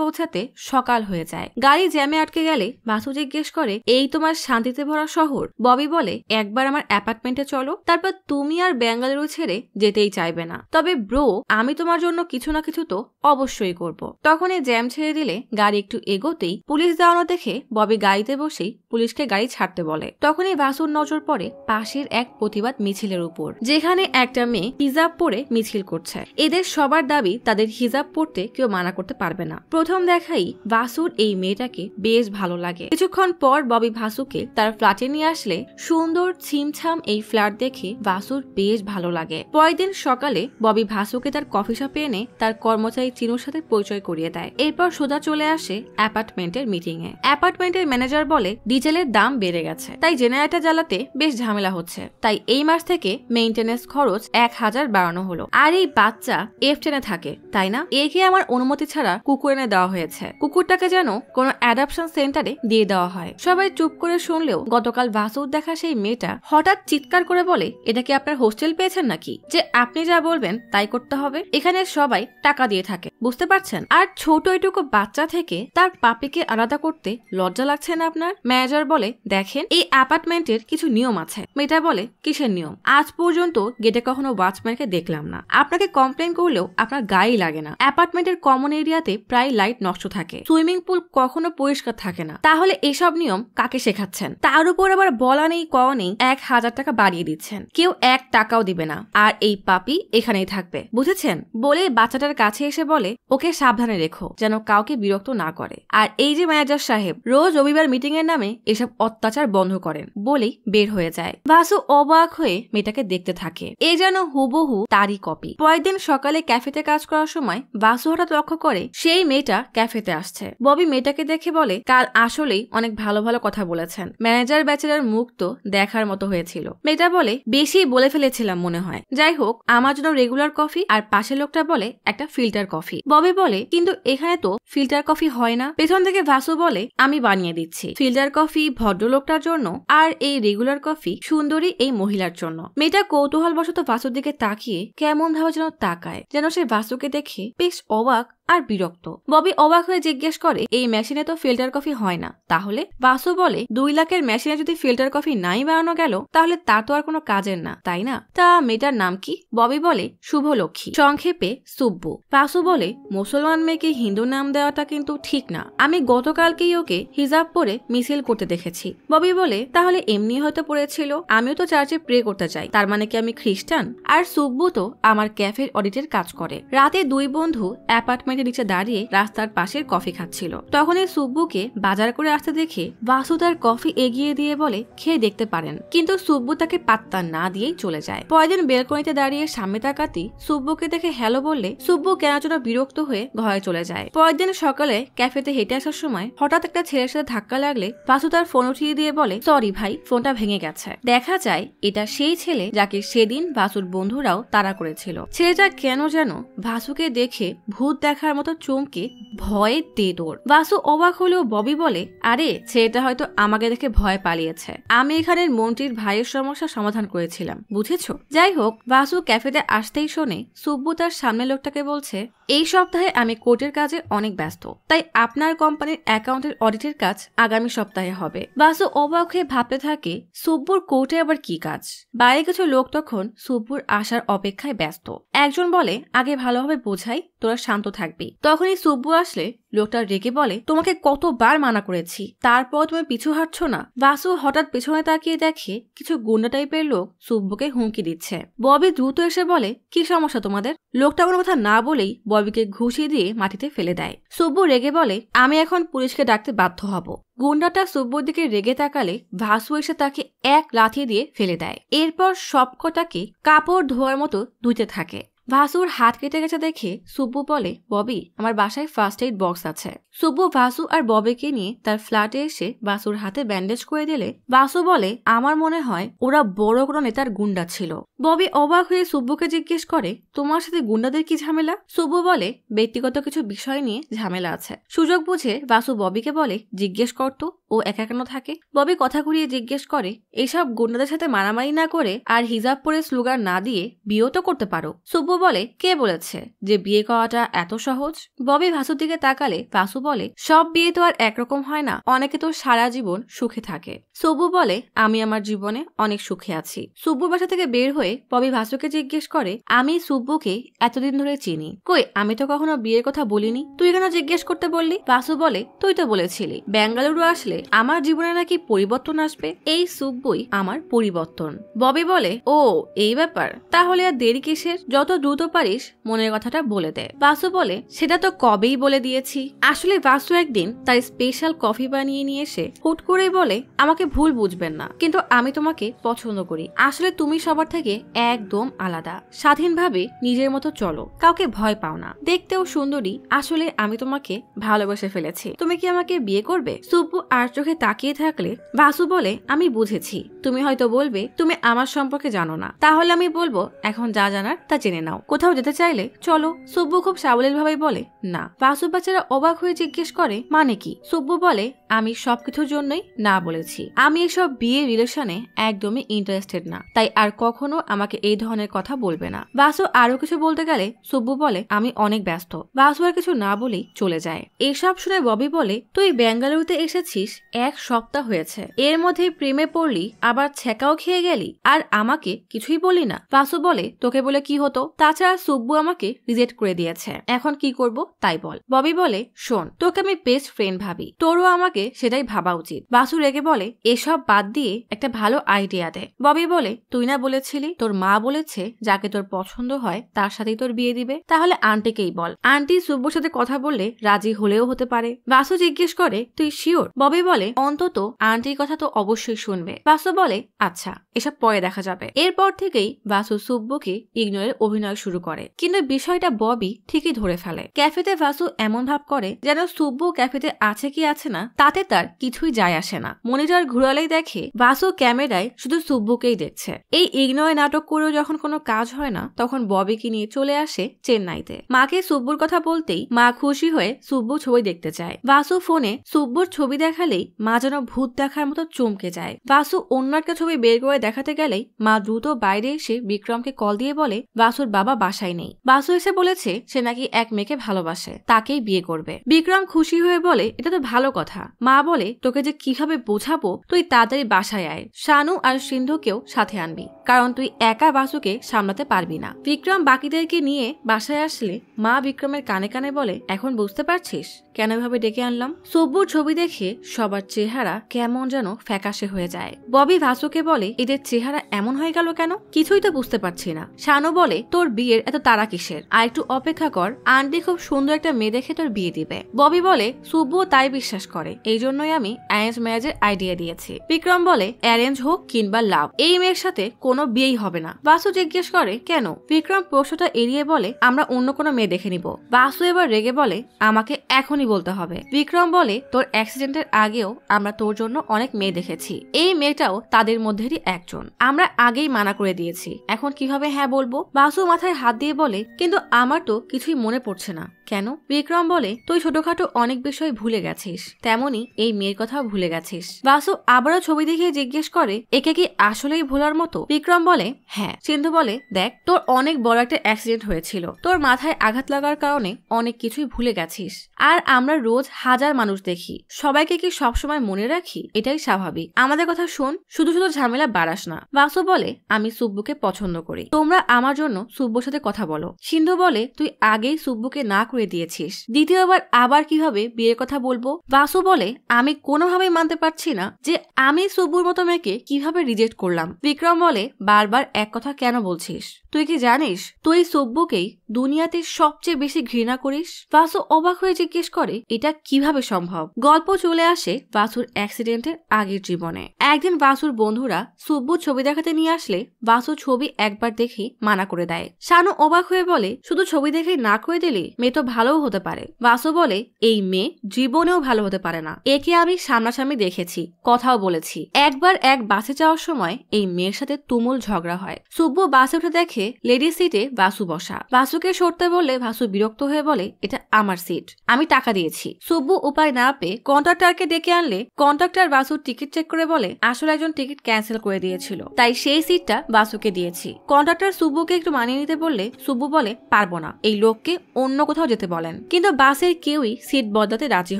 পৌঁছাতে সকাল হয়ে যায়। গাড়ি জ্যামে আটকে গেলে বাসু জিজ্ঞেস করে, এই তোমার শান্তিতে ভরা শহর? ববি বলে, একবার আমার অ্যাপার্টমেন্টে চলো, তারপর তুমি আর বেঙ্গালুরু ছেড়ে যেতেই চাইবে না। তবে ব্রো, আমি তোমার জন্য কিছু না কিছু তো অবশ্যই করব। তখনই জ্যাম ছেড়ে দিলে গাড়ি একটু এগোতেই পুলিশ দাঁড়ানো দেখে ববি গাড়িতে বসেই পুলিশকে গাড়ি ছাড়তে বলে। তখনই বাসুর নজর পড়ে পাশের এক প্রতিবাদ মিছিলের উপর, যেখানে একটা মেয়ে হিজাব পরে মিছিল করছে। এদের সবার দাবি তাদের হিজাব পরতে কেউ মানা করতে পারবে না। প্রথম দেখাই বাসুর এই মেয়েটাকে বেশ ভালো লাগে। কিছুক্ষণ পর ববি ভাসুকে তার ফ্ল্যাটে নিয়ে আসলে সুন্দর ছিমছাম এই ফ্ল্যাট দেখে বাসুর বেশ ভালো লাগে। পরের দিন সকালে ববি ভাসুকে তার কফি শপে এনে তার কর্মচারী চিনুর সাথে পরিচয় করিয়ে দেয়। এরপর সোজা চলে আসে অ্যাপার্টমেন্টের মিটিং এ। অ্যাপার্টমেন্টের ম্যানেজার বলে, ডিজেলের দাম বেড়ে গেছে, তাই জেনারেটর জ্বালাতে বেশ ঝামেলা হচ্ছে, তাই এই মাস থেকে মেইনটেনেন্স খরচ 1000 বাড়ানো হলো। আর এই বাচ্চা F10 থাকে, তাই না? একে আমার অনুমতি ছাড়া কুকুর এনে দেওয়া হয়েছে। কুকুরটাকে যেন কোনো অ্যাডাপশন সেন্টারে দিয়ে দেওয়া হয়। সবাই চুপ করে শুনলেও গতকাল বাসুর দেখা সেই মেয়েটা হঠাৎ চিৎকার করে বলে, এটা কি আপনার হোস্টেল পেয়েছেন নাকি যে আপনি যা বলবেন তাই করতে হবে? এখানে সবাই টাকা দিয়ে থাকে, বুঝতে পারছেন? আর ছোট এটুকু বাচ্চা থেকে তার পাপিকে আলাদা করতে লজ্জা লাগছে না আপনার? ম্যানেজার বলে, দেখেন, এই অ্যাপার্টমেন্টের কিছু নিয়ম আছে। মেয়েটা বলে, কিসের নিয়ম? আজ পর্যন্ত গেটে কখনো ওয়াচম্যানকে দেখলাম না। আপনাকে কমপ্লেন করলেও আপনার গায়ে লাগে না। অ্যাপার্টমেন্টের কমন এরিয়াতে প্রায় লাইট নষ্ট থাকে, সুইমিং পুল কখনো পরিষ্কার থাকে না। তাহলে এসব নিয়ম কাকে শেখাচ্ছেন? তার উপর আবার বলা নেই কওয়া নেই 1000 টাকা বাড়িয়ে দিচ্ছেন, কেউ 1 টাকাও দিবে না। আর এই পাপি এখানেই থাকবে, বুঝেছেন? বলে বাচ্চাটার কাছে এসে বলে, ওকে সাবধানে রেখো যেন কাউকে বিরক্ত না করে। আর এই যে ম্যানেজার সাহেব, রোজ রবিবার মিটিং এর নামে এসব অত্যাচার বন্ধ করেন, বলেই বের হয়ে যায়। বাসু অবাক হয়ে মেয়েটাকে দেখতে থাকে, এ যেন হুবহু তারই কপি। পরের দিন সকালে ক্যাফেতে কাজ করার সময় বাসু হঠাৎ লক্ষ্য করে সেই মেয়েটা ক্যাফেতে আসছে। ববি মেয়েটাকে দেখে বলে, কাল আসলেই অনেক ভালো ভালো কথা বলেছেন। ম্যানেজার বেচারার মুখ তো দেখার মতো হয়েছিল। মেয়েটা বলে, বেশি বলে ফেলেছিলাম মনে হয়। যাই হোক, আমার জন্য রেগুলার কফি, আর পাশের লোকটা বলে একটা ফিল্টার কফি। ববি বলে, কিন্তু এখানে তো ফিল্টার কফি হয় না। পেছন থেকে ভাসু বলে, আমি বানিয়ে দিচ্ছি। ফিল্টার কফি ভদ্রলোকটার জন্য, আর এই রেগুলার কফি সুন্দরী এই মহিলার জন্য। মেয়েটা কৌতূহল বশত ভাসুর দিকে তাকিয়ে কেমন ভাবে যেন তাকায়, যেন সে ভাসুকে দেখে বেশ অবাক আর বিরক্ত। ববি অবাক হয়ে জিজ্ঞেস করে, এই মেশিনে তো ফিল্টার কফি হয় না, তাহলে? বাসু বলে, 2 লাখের মেশিনে যদি ফিল্টার কফি নাই বানানো গেল তাহলে তা তো আর কোনো কাজের না, তাই না? তা মেয়েটার নাম কি? ববি বলে, শুভলক্ষ্মী, সংক্ষেপে সুব্বু। বাসু বলে, মুসলমান মেয়েকে হিন্দু নাম দেওয়াটা কিন্তু ঠিক না। আমি গতকালকেই ওকে হিজাব পরে মিছিল করতে দেখেছি। ববি বলে, তাহলে এমনি হয়তো পড়েছিল। আমিও তো চার্চে প্রে করতে চাই, তার মানে কি আমি খ্রিস্টান? আর সুব্বু তো আমার ক্যাফের অডিটের কাজ করে। রাতে 2 বন্ধু অ্যাপার্টমেন্ট নিচে দাঁড়িয়ে রাস্তার পাশের কফি খাচ্ছিল। তখনই সুব্বুকে বাজার করে আসতে দেখে বাসু তার কফি এগিয়ে দিয়ে বলে, খেয়ে দেখতে পারেন। কিন্তু সুব্বু তাকে পাত্তা না দিয়েই চলে যায়। পরের দিন বেলকনিতে দাঁড়িয়ে সামনে তাকাতেই সুব্বুকে দেখে হ্যালো বললে সুব্বু কেন যেন বিরক্ত হয়ে ঘরে চলে যায়। পরের দিন সকালে ক্যাফেতে হেঁটে আসার সময় হঠাৎ একটা ছেলের সাথে ধাক্কা লাগলে বাসু তার ফোন উঠিয়ে দিয়ে বলে, সরি ভাই, ফোনটা ভেঙে গেছে। দেখা যায় এটা সেই ছেলে যাকে সেদিন বাসুর বন্ধুরাও তাড়া করেছিল। ছেলেটা কেন যেন বাসুকে দেখে ভূত দেখার মতো চমকে ভয়ে তেদোর। বাসু অবাক হলেও ববি বলে, আরে ছেলেটা হয়তো আমাকে দেখে ভয় পালিয়েছে। আমি এখানের মন্ত্রীর ভাইয়ের সমস্যা সমাধান করেছিলাম, বুঝেছো? যাই হোক, বাসু ক্যাফেতে আসতেই শোনে সুব্বু তার সামনের লোকটাকে বলছে, এই সপ্তাহে আমি কোর্টের কাজে অনেক ব্যস্ত, তাই আপনার কোম্পানির অ্যাকাউন্টের অডিটের কাজ আগামী সপ্তাহে হবে। বাসু অবাক হয়ে ভাবতে থাকে, সুব্বুর কোর্টে আবার কি কাজ? বাইরে কিছু লোক তখন সুব্বুর আসার অপেক্ষায় ব্যস্ত। একজন বলে, আগে ভালোভাবে বোঝাই, তোরা শান্ত থাকবি। তখনই সুব্বু আসলে লোকটা রেগে বলে, তোমাকে কতবার মানা করেছি, তারপর তুমি পিছু হাঁটছো না? বাসু হঠাৎ পেছনে তাকিয়ে দেখে কিছু গুন্ডা টাইপের লোক সুব্বুকে হুমকি দিচ্ছে। ববি দ্রুত এসে বলে, কি সমস্যা তোমাদের? লোকটা কোনো কথা না বলেই ববিকে ঘুষি দিয়ে মাটিতে ফেলে দেয়। সুব্বু রেগে বলে, আমি এখন পুলিশকে ডাকতে বাধ্য হব। গুন্ডাটা সুব্বুর দিকে রেগে তাকালে ভাসু এসে তাকে এক লাথি দিয়ে ফেলে দেয়। এরপর সবকটাকে কাপড় ধোয়ার মতো ধুইতে থাকে। ভাসুর হাত কেটে গেছে দেখে সুব্বু বলে, ববি আমার বাসায় ফার্স্ট এইড বক্স আছে। সুব্বু ভাসু আর ববিকে নিয়ে তার ফ্ল্যাটে এসে বাসুর হাতে ব্যান্ডেজ করে দিলে বাসু বলে, আমার মনে হয় ওরা বড় কোনো নেতার গুন্ডা ছিল। ববি অবাক হয়ে সুব্বুকে জিজ্ঞেস করে, তোমার সাথে গুন্ডাদের কি ঝামেলা? সুব্বু বলে, ব্যক্তিগত কিছু বিষয় নিয়ে ঝামেলা আছে। সুযোগ বুঝে বাসু ববিকে বলে, জিজ্ঞেস করতো ও একা কেন থাকে। ববি কথা ঘুরিয়ে জিজ্ঞেস করে, এইসব গুন্ডাদের সাথে মারামারি না করে আর হিজাব পরে স্লোগান না দিয়ে বিয়েও তো করতে পারো। সুব্বু বলে, কে বলেছে যে বিয়ে করাটা এত সহজ? ববি ভাসুর দিকে তাকালে বাসু বলে, সব বিয়ে তো আর একরকম হয় না, অনেকে তো সারা জীবন সুখে থাকে। সুব্বু বলে, আমি আমার জীবনে অনেক সুখে আছি। সুব্বুর বাসা থেকে বের হয়ে ববি ভাসুকে জিজ্ঞেস করে, আমি সুব্বুকে এতদিন ধরে চিনি, কই আমি তো কখনো বিয়ের কথা বলিনি, তুই কেন জিজ্ঞেস করতে বললি? বাসু বলে, তুই তো বলেছিলি বেঙ্গালুরু আসলে আমার জীবনে নাকি পরিবর্তন আসবে, এই সুব্বুই আমার পরিবর্তন। ববি বলে, ও এই ব্যাপার, তাহলে আর দেরি কিসের, যত দ্রুত পারিস মনের কথাটা বলে দে। বাসু বলে, সেটা তো কবেই বলে দিয়েছি। আসলে বাসু একদিন তার স্পেশাল কফি বানিয়ে নিয়ে এসে হুট করেই বলে, আমাকে ভুল বুঝবেন না, কিন্তু আমি তোমাকে পছন্দ করি। আসলে তুমি সবার থেকে একদম আলাদা, স্বাধীনভাবে নিজের মতো চলো, কাউকে ভয় পাও না, দেখতেও সুন্দরী। আসলে আমি তোমাকে ভালোবেসে ফেলেছি, তুমি কি আমাকে বিয়ে করবে? সুব্বু আর চোখে তাকিয়ে থাকলে বাসু বলে, আমি বুঝেছি, তুমি হয়তো বলবে তুমি আমার সম্পর্কে জানো না, তাহলে আমি বলবো এখন যা জানার তা জেনে নাও, কোথাও যেতে চাইলে চলো। সুব্বু খুব সাবলীল ভাবে বলে, না। বাসু বাচ্চারা অবাক হয়ে জিজ্ঞেস করে, মানে কি? সুব্বু বলে, আমি সবকিছুর জন্যই না বলেছি, আমি এসব বিয়ে রিলেশনে একদমই ইন্টারেস্টেড না, তাই আর কখনো আমাকে এই ধরনের কথা বলবে না। বাসু আরো কিছু বলতে গেলে সুব্বু বলে, আমি অনেক ব্যস্ত। বাসু আর কিছু না বলেই চলে যায়। এসব শুনে ববি বলে, তুই বেঙ্গালুরুতে এসেছিস 1 সপ্তাহ হয়েছে, এর মধ্যে প্রেমে পড়লি, আবার ছেকাও খেয়ে গেলি, আর আমাকে কিছুই বলি না। বাসু বলে, তোকে বলে কি হতো, তাছাড়া সুব্বু আমাকে রিজেক্ট করে দিয়েছে, এখন কি করব তাই বল। ববি বলে, শোন, তোকে আমি বেস্ট ফ্রেন্ড ভাবি, তোরও আমাকে সেটাই ভাবা উচিত। বাসু রেগে বলে, এসব বাদ দিয়ে একটা ভালো আইডিয়া দে। ববি বলে, তুই না বলেছিলি তোর মা বলেছে যাকে তোর পছন্দ হয় তার সাথেই তোর বিয়ে দিবে, তাহলে আন্টিকেই বল, আন্টি সুব্বুর সাথে কথা বললে রাজি হলেও হতে পারে। বাসু জিজ্ঞেস করে, তুই শিওর? ববি বলে, অন্তত আন্টির কথা তো অবশ্যই শুনবে। বাসু বলে, আচ্ছা এসব পরে দেখা যাবে। এরপর থেকেই বাসু সুব্বুকে ইগনোরের অভিনয় শুরু করে, কিন্তু বিষয়টা ববি ঠিকই ধরে ফেলে। ক্যাফেতে বাসু এমন ভাব করে যেন সুব্বু ক্যাফেতে আছে কি আছে না তাতে তার কিছুই যায় আসে না। মনিটর ঘুরালেই দেখে বাসু ক্যামেরায় শুধু সুব্বুকেই দেখছে। এই ইগনোর নাটক করেও যখন কোনো কাজ হয় না তখন ববিকে নিয়ে চলে আসে চেন্নাইতে। মাকে সুব্বুর কথা বলতেই মা খুশি হয়ে সুব্বু ছবি দেখতে চায়। বাসু ফোনে সুব্বুর ছবি দেখালেই মা যেন ভূত দেখার মতো চমকে যায়। বাসু অন্য একটা ছবি বের করে দেখাতে গেলেই মা দ্রুত বাইরে এসে বিক্রমকে কল দিয়ে বলে, বাসুর বাবা বাসায় নেই। বাসু এসে বলেছে সে নাকি এক মেয়েকে ভালোবাসে, তাকেই বিয়ে করবে। বিক্রম খুশি হয়ে বলে, এটা তো ভালো কথা। মা বলে, তোকে যে কিভাবে বোঝাবো, তুই তাড়াতাড়ি বাসায় আয়, শানু আর সিন্ধুকেও সাথে আনবি, কারণ তুই একা বাসুকে সামলাতে পারবি না। বিক্রম বাকিদেরকে নিয়ে বাসায় আসলে মা বিক্রমের কানে কানে বলে, এখন বুঝতে পারছিস কেন ভাবে ডেকে আনলাম? সুব্বুর ছবি দেখে সবার চেহারা কেমন যেন ফ্যাকাশে হয়ে যায়। ববি ভাসুকে বলে, এদের চেহারা এমন হয়ে গেল কেন, কিছুই তো বুঝতে পারছি না। শানু বলে, তোর বিয়ের এত তাড়া কিসের, আর একটু অপেক্ষা কর, আন্টি খুব সুন্দর একটা মেয়ে দেখে তোর বিয়ে দিবে। ববি বলে, সুব্বু তাই বিশ্বাস করে, এই জন্যই আমি অ্যারেঞ্জ ম্যারেজের আইডিয়া দিয়েছি। বিক্রম বলে, অ্যারেঞ্জ হোক কিংবা লাভ, এই মেয়ের সাথে কোনো বিয়েই হবে না। বাসু জিজ্ঞেস করে, কেন? বিক্রম প্রশ্নটা এড়িয়ে বলে, আমরা অন্য কোনো মেয়ে দেখে নিব। বাসু এবার রেগে বলে, আমাকে এখনই বলতে হবে। বিক্রম বলে, তোর অ্যাক্সিডেন্টের আগেও আমরা তোর জন্য অনেক মেয়ে দেখেছি, এই মেয়েটাও তাদের মধ্যেরই একজন, আমরা আগেই মানা করে দিয়েছি, এখন কিভাবে হ্যাঁ বলবো? বাসু মাথায় হাত দিয়ে বলে, কিন্তু আমার তো কিছুই মনে পড়ছে না। কেন? বিক্রম বলে, তুই ছোটখাটো অনেক বিষয় ভুলে গেছিস, তেমনি এই মেয়ের কথাও ভুলে গেছিস। বাসু আবারও ছবি দেখে জিজ্ঞেস করে, একে কি আসলেই ভোলার মতো? বিক্রম বলে, হ্যাঁ। সিন্ধু বলে, দেখ, তোর অনেক বড় একটা অ্যাক্সিডেন্ট হয়েছিল, তোর মাথায় আঘাত লাগার কারণে অনেক কিছুই ভুলে গেছিস, আর আমরা রোজ হাজার মানুষ দেখি, সবাইকে কি সবসময় মনে রাখি? এটাই স্বাভাবিক, আমাদের কথা শোন, শুধু শুধু ঝামেলা বাড়াস না। বাসু বলে, আমি সুব্বুকে পছন্দ করি, তোমরা আমার জন্য সুব্বুর সাথে কথা বলো। সিন্ধু বলে, তুই আগেই সুব্বুকে না করে করে দিয়েছিস, দ্বিতীয়বার আবার কিভাবে বিয়ের কথা বলবো? বাসু বলে, আমি কোনোভাবেই মানতে পারছি না যে আমি সুব্বুর মতো মেয়েকে কিভাবে রিজেক্ট করলাম। বিক্রম বলে, বারবার এক কথা কেন বলছিস? তুই কি জানিস তুই সুব্বুকেই দুনিয়াতে সবচেয়ে বেশি ঘৃণা করিস? বাসু অবাক হয়ে জিজ্ঞেস করে, এটা কিভাবে সম্ভব? গল্প চলে আসে বাসুর অ্যাক্সিডেন্টের আগের জীবনে। একদিন বাসুর বন্ধুরা সুব্বু ছবি দেখাতে নিয়ে আসলে বাসু ছবি একবার দেখে মানা করে দেয়। শানু অবাক হয়ে বলে, শুধু ছবি দেখে না করে দিলি মেয়ে তো ভালোও হতে পারে। বাসু বলে, এই মেয়ে জীবনেও ভালো হতে পারে না, একে আমি সামনাসামনি দেখেছি, কথাও বলেছি। একবার এক বাসে যাওয়ার সময় এই মেয়ের সাথে তুমুল ঝগড়া হয়। সুব্বু বাসে উঠে দেখে লেডিস সিটে বাসু বসা। বাসুকে সরতে বললে বাসু বিরক্ত হয়ে বলে, এটা আমার সিট, আমি টাকা দিয়েছি। সুব্বু উপায় না পেয়ে কন্ট্রাক্টরকে ডেকে আনলে কন্ট্রাক্টর বাসুর টিকিট চেক করে বলে, আসলে একজন টিকিট ক্যান্সেল করে দিয়েছিল, তাই সেই সিটটা বাসুকে দিয়েছি। কন্ট্রাক্টর সুব্বুকে একটু মানিয়ে নিতে বললে সুব্বু বলে, পারবো না, এই লোককে অন্য কোথাও যেতে বলেন। কিন্তু বাসের কেউই সিট বদলাতে রাজি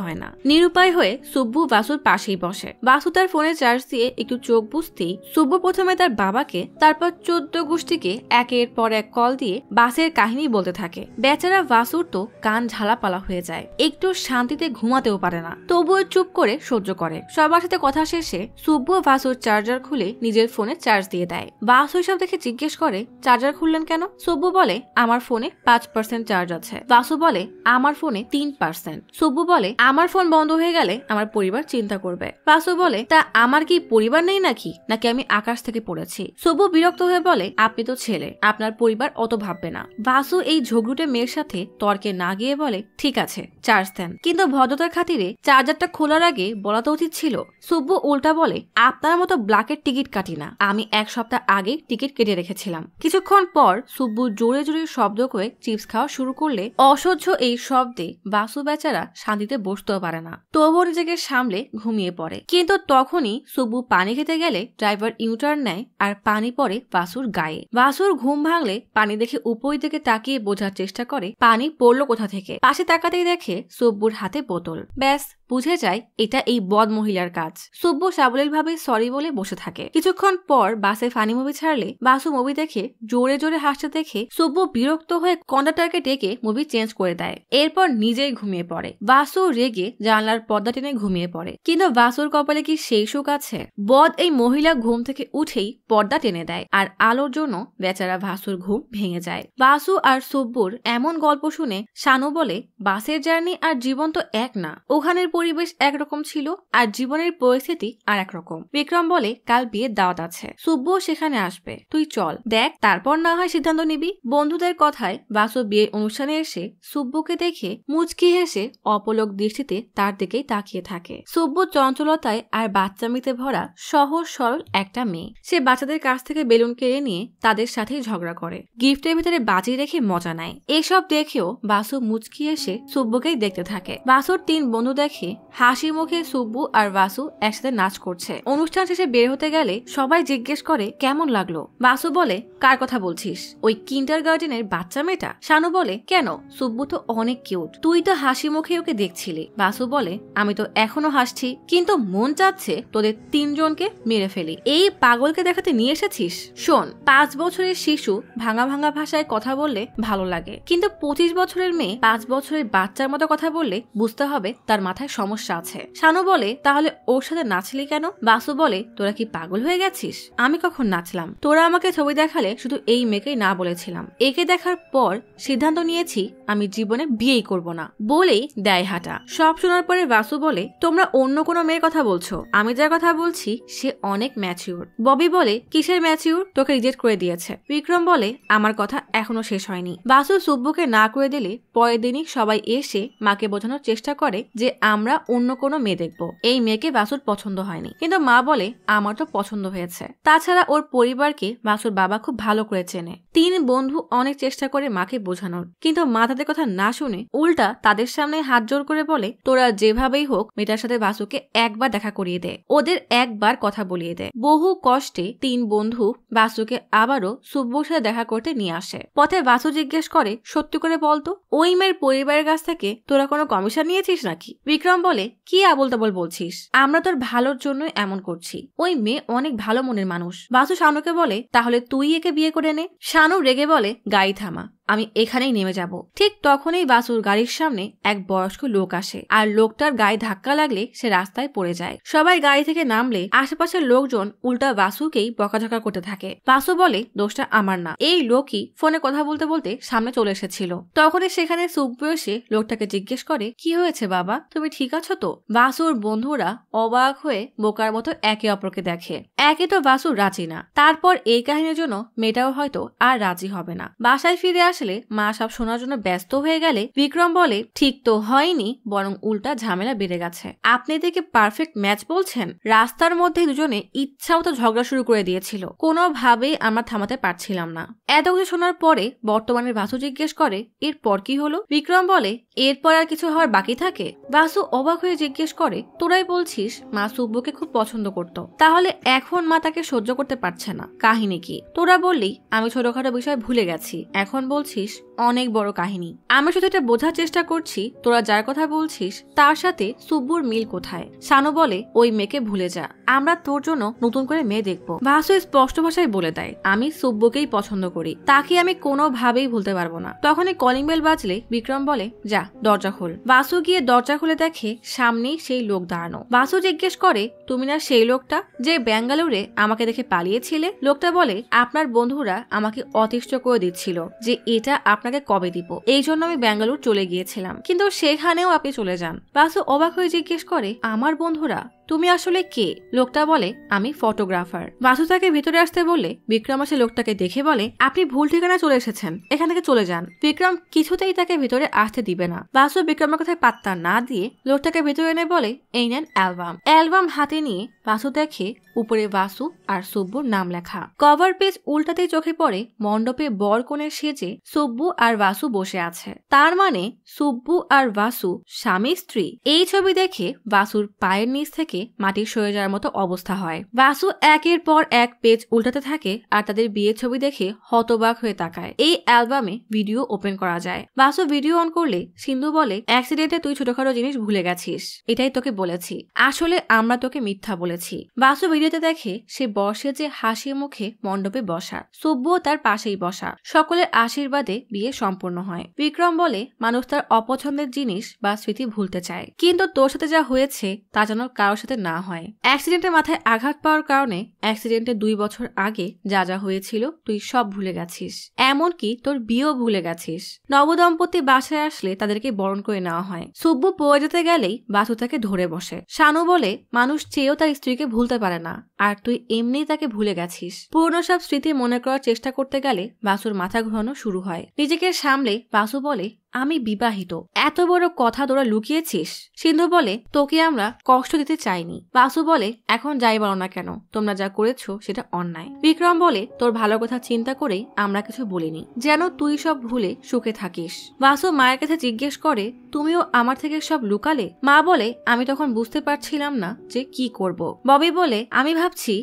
হয় না। নিরুপায় হয়ে সুব্বু বাসুর পাশেই বসে। বাসু তার ফোনে চার্জ দিয়ে একটু চোখ বুঝতেই সুব্বু প্রথমে তার বাবাকে, তারপর 14 গোষ্ঠীকে একের পর এক কল দিয়ে বাসের কাহিনী বলতে থাকে। বেচারা বাসুর তো কান ঝালাপালা হয়ে যায়, একটু শান্তিতে ঘুমাতেও পারে না, তবুও চুপ করে সহ্য করে। সবার সাথে কথা শেষে সুব্বু বাসুর চার্জার খুলে নিজের ফোনে চার্জ দিয়ে দেয়। বাসু সব দেখে জিজ্ঞেস করে, চার্জার খুললেন কেন? সুব্বু বলে, আমার ফোনে 5% চার্জ আছে। বাসু বলে, আমার ফোনে 3%। সুব্বু বলে, আমার ফোন বন্ধ হয়ে গেলে আমার পরিবার চিন্তা করবে। বাসু বলে, তা আমার কি পরিবার নেই নাকি আমি আকাশ থেকে পড়েছি? সুব্বু বিরক্ত হয়ে বলে, আপনি তো ছেলে, আপনার পরিবার অত ভাববে না। বাসু এই ঝগড়ুটে মেয়ের সাথে তর্কে না গিয়ে বলে, ঠিক আছে চার্জ দেন, কিন্তু ভদ্রতার খাতিরে চার্জারটা খোলার আগে বলা তো উচিত ছিল। সুব্বু উল্টা বলে, আপনার মতো ব্ল্যাকের টিকিট কাটি না, আমি 1 সপ্তাহ আগে টিকিট কেটে রেখেছিলাম। কিছুক্ষণ পর সুব্বু জোরে জোরে শব্দ করে চিপস খাওয়া শুরু করলে অসহ্য এই শব্দে বাসু বেচারা শান্তিতে বসতেও পারে না, তবুও নিজেকে সামলে ঘুমিয়ে পড়ে। কিন্তু তখনই সুব্বু পানি খেতে গেলে ড্রাইভার ইউটার্ন নেয় আর পানি পড়ে বাসুর গায়ে। বাসুর ঘুম ভাঙলে পানি দেখে উপর দিকে তাকিয়ে বোঝার চেষ্টা করে পানি পড়লো কোথা থেকে। পাশে তাকাতেই দেখে সুব্বুর হাতে বোতল। ব্যাস বুঝে যায় এটা এই বদ মহিলার কাজ। সুব্বু সাবলীল ভাবে সরি বলে বসে থাকে। কিছুক্ষণ পর বাসে ফানি মুভি ছাড়লে বাসু মুভি দেখে জোরে জোরে হাসতে দেখে সুব্বু বিরক্ত হয়ে কন্ডাক্টরকে ডেকে মুভি চেঞ্জ করে দেয়। এরপর নিজেই ঘুমিয়ে পড়ে। বাসু রেগে জানলার পর্দা টেনে ঘুমিয়ে পড়ে। কিন্তু বাসুর কপালে কি সেই সুখ আছে? বদ এই মহিলা ঘুম থেকে উঠেই পর্দা টেনে দেয় আর আলোর জন্য বেচারা বাসুর ঘুম ভেঙে যায়। বাসু আর সুব্বুর এমন গল্প শুনে শানু বলে, বাসের জার্নি আর জীবন তো এক না, ওখানের পরিবেশ একরকম ছিল আর জীবনের পরিস্থিতি আর একরকম। বিক্রম বলে, কাল বিয়ের দাওয়াত আছে, সুব্বু সেখানে আসবে, তুই চল দেখ, তারপর না হয় সিদ্ধান্ত নিবি। বন্ধুদের কথায় বাসু বিয়ের অনুষ্ঠানে এসে সুব্বুকে দেখে মুচকি হেসে অপলক দৃষ্টিতে তার দিকেই তাকিয়ে থাকে। সুব্বু চঞ্চলতায় আর বাচ্চামিতে ভরা সহজ সরল একটা মেয়ে। সে বাচ্চাদের কাছ থেকে বেলুন কেড়ে নিয়ে তাদের সাথেই ঝগড়া করে, গিফটের ভিতরে বাজি রেখে মজা নেয়। এসব দেখেও বাসু মুচকি এসে সুব্বুকেই দেখতে থাকে। বাসুর 3 বন্ধু দেখে হাসি মুখে সুব্বু আর বাসু একসাথে নাচ করছে। অনুষ্ঠান শেষে বের হতে গেলে সবাই জিজ্ঞেস করে, কেমন লাগলো? বাসু বলে, কার কথা বলছিস? ওই কিন্ডারগার্টেনের বাচ্চা মেয়েটা? শানু বলে, কেন, সুব্বু তো অনেক কিউট, তুই তো হাসি মুখে ওকে দেখছিলি। বাসু বলে, আমি তো এখনো হাসছি, কিন্তু মন চাচ্ছে তোদের 3 জনকে মেরে ফেলি। এই পাগলকে দেখাতে নিয়ে এসেছিস? শোন, 5 বছরের শিশু ভাঙা ভাঙা ভাষায় কথা বললে ভালো লাগে, কিন্তু 25 বছরের মেয়ে 5 বছরের বাচ্চার মতো কথা বললে বুঝতে হবে তার মাথায় সমস্যা আছে। শানু বলে, তাহলে ওর সাথে নাচলি কেন? বাসু বলে, তোরা কি পাগল হয়ে গেছিস? আমি কখন নাচলাম? তোরা আমাকে ছবি দেখালে শুধু এই মেয়েকেই না বলেছিলাম, একে দেখার পর সিদ্ধান্ত নিয়েছি আমি জীবনে বিয়েই করব না, বলেই দেয় হাঁটা। সব শোনার পরে বাসু বলে, তোমরা অন্য কোনো মেয়ের কথা বলছো, আমি যার কথা বলছি সে অনেক ম্যাচিউর। ববি বলে, কিসের ম্যাচিউর? তোকে রিজেক্ট করে দিয়েছে। বিক্রম বলে, আমার কথা এখনো শেষ হয়নি। বাসু সুব্বুকে না করে দিলে পরের দিনই সবাই এসে মাকে বোঝানোর চেষ্টা করে যে আমরা অন্য কোনো মেয়ে দেখবো। এই মেয়েকে বাসুর পছন্দ হয়নি, কিন্তু মা বলে, আমার তো পছন্দ হয়েছে। তাছাড়া ওর পরিবারকে বাসুর বাবা খুব ভালো করে চেনে। 3 বন্ধু অনেক চেষ্টা করে মাকে বোঝানোর, কিন্তু মা তাদের কথা না শুনে উল্টা তাদের সামনে হাত জোর করে বলে, তোরা যেভাবেই হোক মেয়েটার সাথে বাসুকে একবার দেখা করিয়ে দে, ওদের একবার কথা বলিয়ে দে। বহু কষ্টে 3 বন্ধু বাসুকে আবারও সুব্বুর সাথে দেখা করতে নিয়ে আসে। পথে বাসু জিজ্ঞেস করে, সত্যি করে বলতো, ওই মেয়ের পরিবারের কাছ থেকে তোরা কোনো কমিশন নিয়েছিস নাকি? বিক্রম বলে, কি আবল তাবল বলছিস, আমরা তোর ভালোর জন্য এমন করছি, ওই মেয়ে অনেক ভালো মনের মানুষ। বাসু শানুকে বলে, তাহলে তুই একে বিয়ে করে নে। শানু রেগে বলে, গাড়ি থামা, আমি এখানেই নেমে যাব। ঠিক তখনই বাসুর গাড়ির সামনে এক বয়স্ক লোক আসে, আর লোকটার গায়ে ধাক্কা লাগলে সে রাস্তায় পড়ে যায়। সবাই গাড়ি থেকে নামলে আশেপাশের লোকজন উল্টা বাসুকেই বকাঝকা করতে থাকে। বাসু বলে দোষটা আমার না, এই লোকই ফোনে কথা বলতে বলতে সামনে চলে এসেছিল। তখনই সেখানে সুব্বু এসে লোকটাকে জিজ্ঞেস করে, কি হয়েছে বাবা, তুমি ঠিক আছো তো? বাসুর বন্ধুরা অবাক হয়ে বোকার মতো একে অপরকে দেখে। একে তো বাসু রাজি না, তারপর এই কাহিনীর জন্য মেয়েটাও হয়তো আর রাজি হবে না। বাসায় ফিরে আসলে মা সব শোনার জন্য ব্যস্ত হয়ে গেলে বিক্রম বলে, ঠিক তো হয়নি, বরং উল্টা ঝামেলা বেড়ে গেছে। আপনি দেখে পারফেক্ট ম্যাচ বলছেন? রাস্তার মধ্যে দুজনে ইচ্ছা মতো ঝগড়া শুরু করে দিয়েছিল, কোনোভাবেই আমরা থামাতে পারছিলাম না। এত কিছু শোনার পরে বর্তমানে বাসু জিজ্ঞেস করে, এরপর কি হলো? বিক্রম বলে, এরপর আর কিছু হওয়ার বাকি থাকে? বাসু অবাক হয়ে জিজ্ঞেস করে, তোরাই বলছিস মা সুব্বুকে খুব পছন্দ করত, তাহলে এখন মা তাকে সহ্য করতে পারছে না, কাহিনী কি? তোরা বললি আমি ছোটখাটো বিষয় ভুলে গেছি, এখন বলছিস অনেক বড় কাহিনী। আমি শুধু এটা বোঝার চেষ্টা করছি তোরা যার কথা বলছিস তার সাথে সুব্বুর মিল কোথায়। শানু বলে, ওই মেয়েকে ভুলে যা, আমরা তোর জন্য নতুন করে মেয়ে দেখবো। বাসু স্পষ্ট ভাষায় বলে দেয়, আমি সুব্বুকেই পছন্দ করি, তাকে আমি কোনোভাবেই ভুলতে পারবো না। তখনই কলিং বেল বাজলে বিক্রম বলে, যা দরজা খোল। বাসু গিয়ে দরজা খুলে দেখে সামনেই সেই লোক দাঁড়ানো। বাসু জিজ্ঞেস করে, তুমি না সেই লোকটা যে বেঙ্গালুরে আমাকে দেখে পালিয়েছিলে? লোকটা বলে, আপনার বন্ধুরা আমাকে অতিষ্ঠ করে দিচ্ছিল যে এটা আপনাকে কবে দিব, এই জন্য আমি বেঙ্গালুর চলে গিয়েছিলাম, কিন্তু সেখানেও আপনি চলে যান। বাসু অবাক হয়ে জিজ্ঞেস করে, আমার বন্ধুরা? তুমি আসলে কে? লোকটা বলে, আমি ফটোগ্রাফার। বাসু তাকে ভিতরে আসতে বললে বিক্রম আসে লোকটাকে দেখে বলে, আপনি ভুল ঠিকানা চলে এসেছেন, এখান থেকে চলে যান। বিক্রম কিছুতেই তাকে ভিতরে আসতে দিবে না। বাসু বিক্রমের কথায় পাত্তা না দিয়ে লোকটাকে ভিতরে এনে বলে, এই নেন অ্যালবাম। অ্যালবাম হাতে নিয়ে বাসু দেখে উপরে বাসু আর সুব্বুর নাম লেখা। কভার পেজ উল্টাতেই চোখে পড়ে মণ্ডপে বর কনের সেজে সুব্বু আর বাসু বসে আছে। তার মানে সুব্বু আর বাসু স্বামী স্ত্রী। এই ছবি দেখে বাসুর পায়ের নিচ থেকে মাটি সরে যাওয়ার মতো অবস্থা হয়। বাসু একের পর এক পেজ উল্টাতে থাকে আর তাদের বিয়ের ছবি দেখে হতবাক হয়ে তাকায়। এই অ্যালবামে ভিডিও ওপেন করা যায়। বাসু ভিডিও অন করলে সিন্ধু বলে, অ্যাক্সিডেন্টে তুই ছোটখাটো জিনিস ভুলে গেছিস, এটাই তোকে বলেছি, আসলে আমরা তোকে মিথ্যা বলেছি। বাসু ভিডিওতে দেখে সে বসে যে হাসি মুখে মণ্ডপে বসা, সুব্বুও তার পাশেই বসা। সকলের আশীর্বাদে বিয়ে সম্পূর্ণ হয়। বিক্রম বলে, মানুষ তার অপছন্দের জিনিস বা স্মৃতি ভুলতে চায়, কিন্তু তোর সাথে যা হয়েছে তা যেন কারোর সাথে না হয়। অ্যাক্সিডেন্টের মাথায় আঘাত পাওয়ার কারণে অ্যাক্সিডেন্টে 2 বছর আগে যা যা হয়েছিল তুই সব ভুলে গেছিস, এমনকি তোর বিয়েও ভুলে গেছিস। নবদম্পতি বাসায় আসলে তাদেরকে বরণ করে নেওয়া হয়। সুব্বু পড়ে যেতে গেলেই বাসু তাকে ধরে বসে। শানু বলে, মানুষ চেয়েও তার স্ত্রীকে ভুলতে পারে না, আর তুই এমনিই তাকে ভুলে গেছিস। পুরনো সব স্মৃতি মনে করার চেষ্টা করতে গেলে বাসুর মাথা ঘোরানো শুরু হয়। নিজেকে সামলে বাসু বলে, আমি বিবাহিত, এত বড় কথা তোরা লুকিয়েছিস। সিন্ধু বলে, তোকে আমরা কষ্ট দিতে চাইনি। বাসু বলে, এখন যাই বলো না কেন, তোমরা যা করেছো সেটা অন্যায়। বিক্রম বলে, তোর ভালো কথা চিন্তা করেই আমরা কিছু বলিনি, যেন তুই সব ভুলে সুখে থাকিস। বাসু মায়ের কাছে জিজ্ঞেস করে, তুমিও আমার থেকে সব লুকালে? মা বলে, আমি তখন বুঝতে পারছিলাম না যে কি করব। ববি বলে, আমি ভাবছি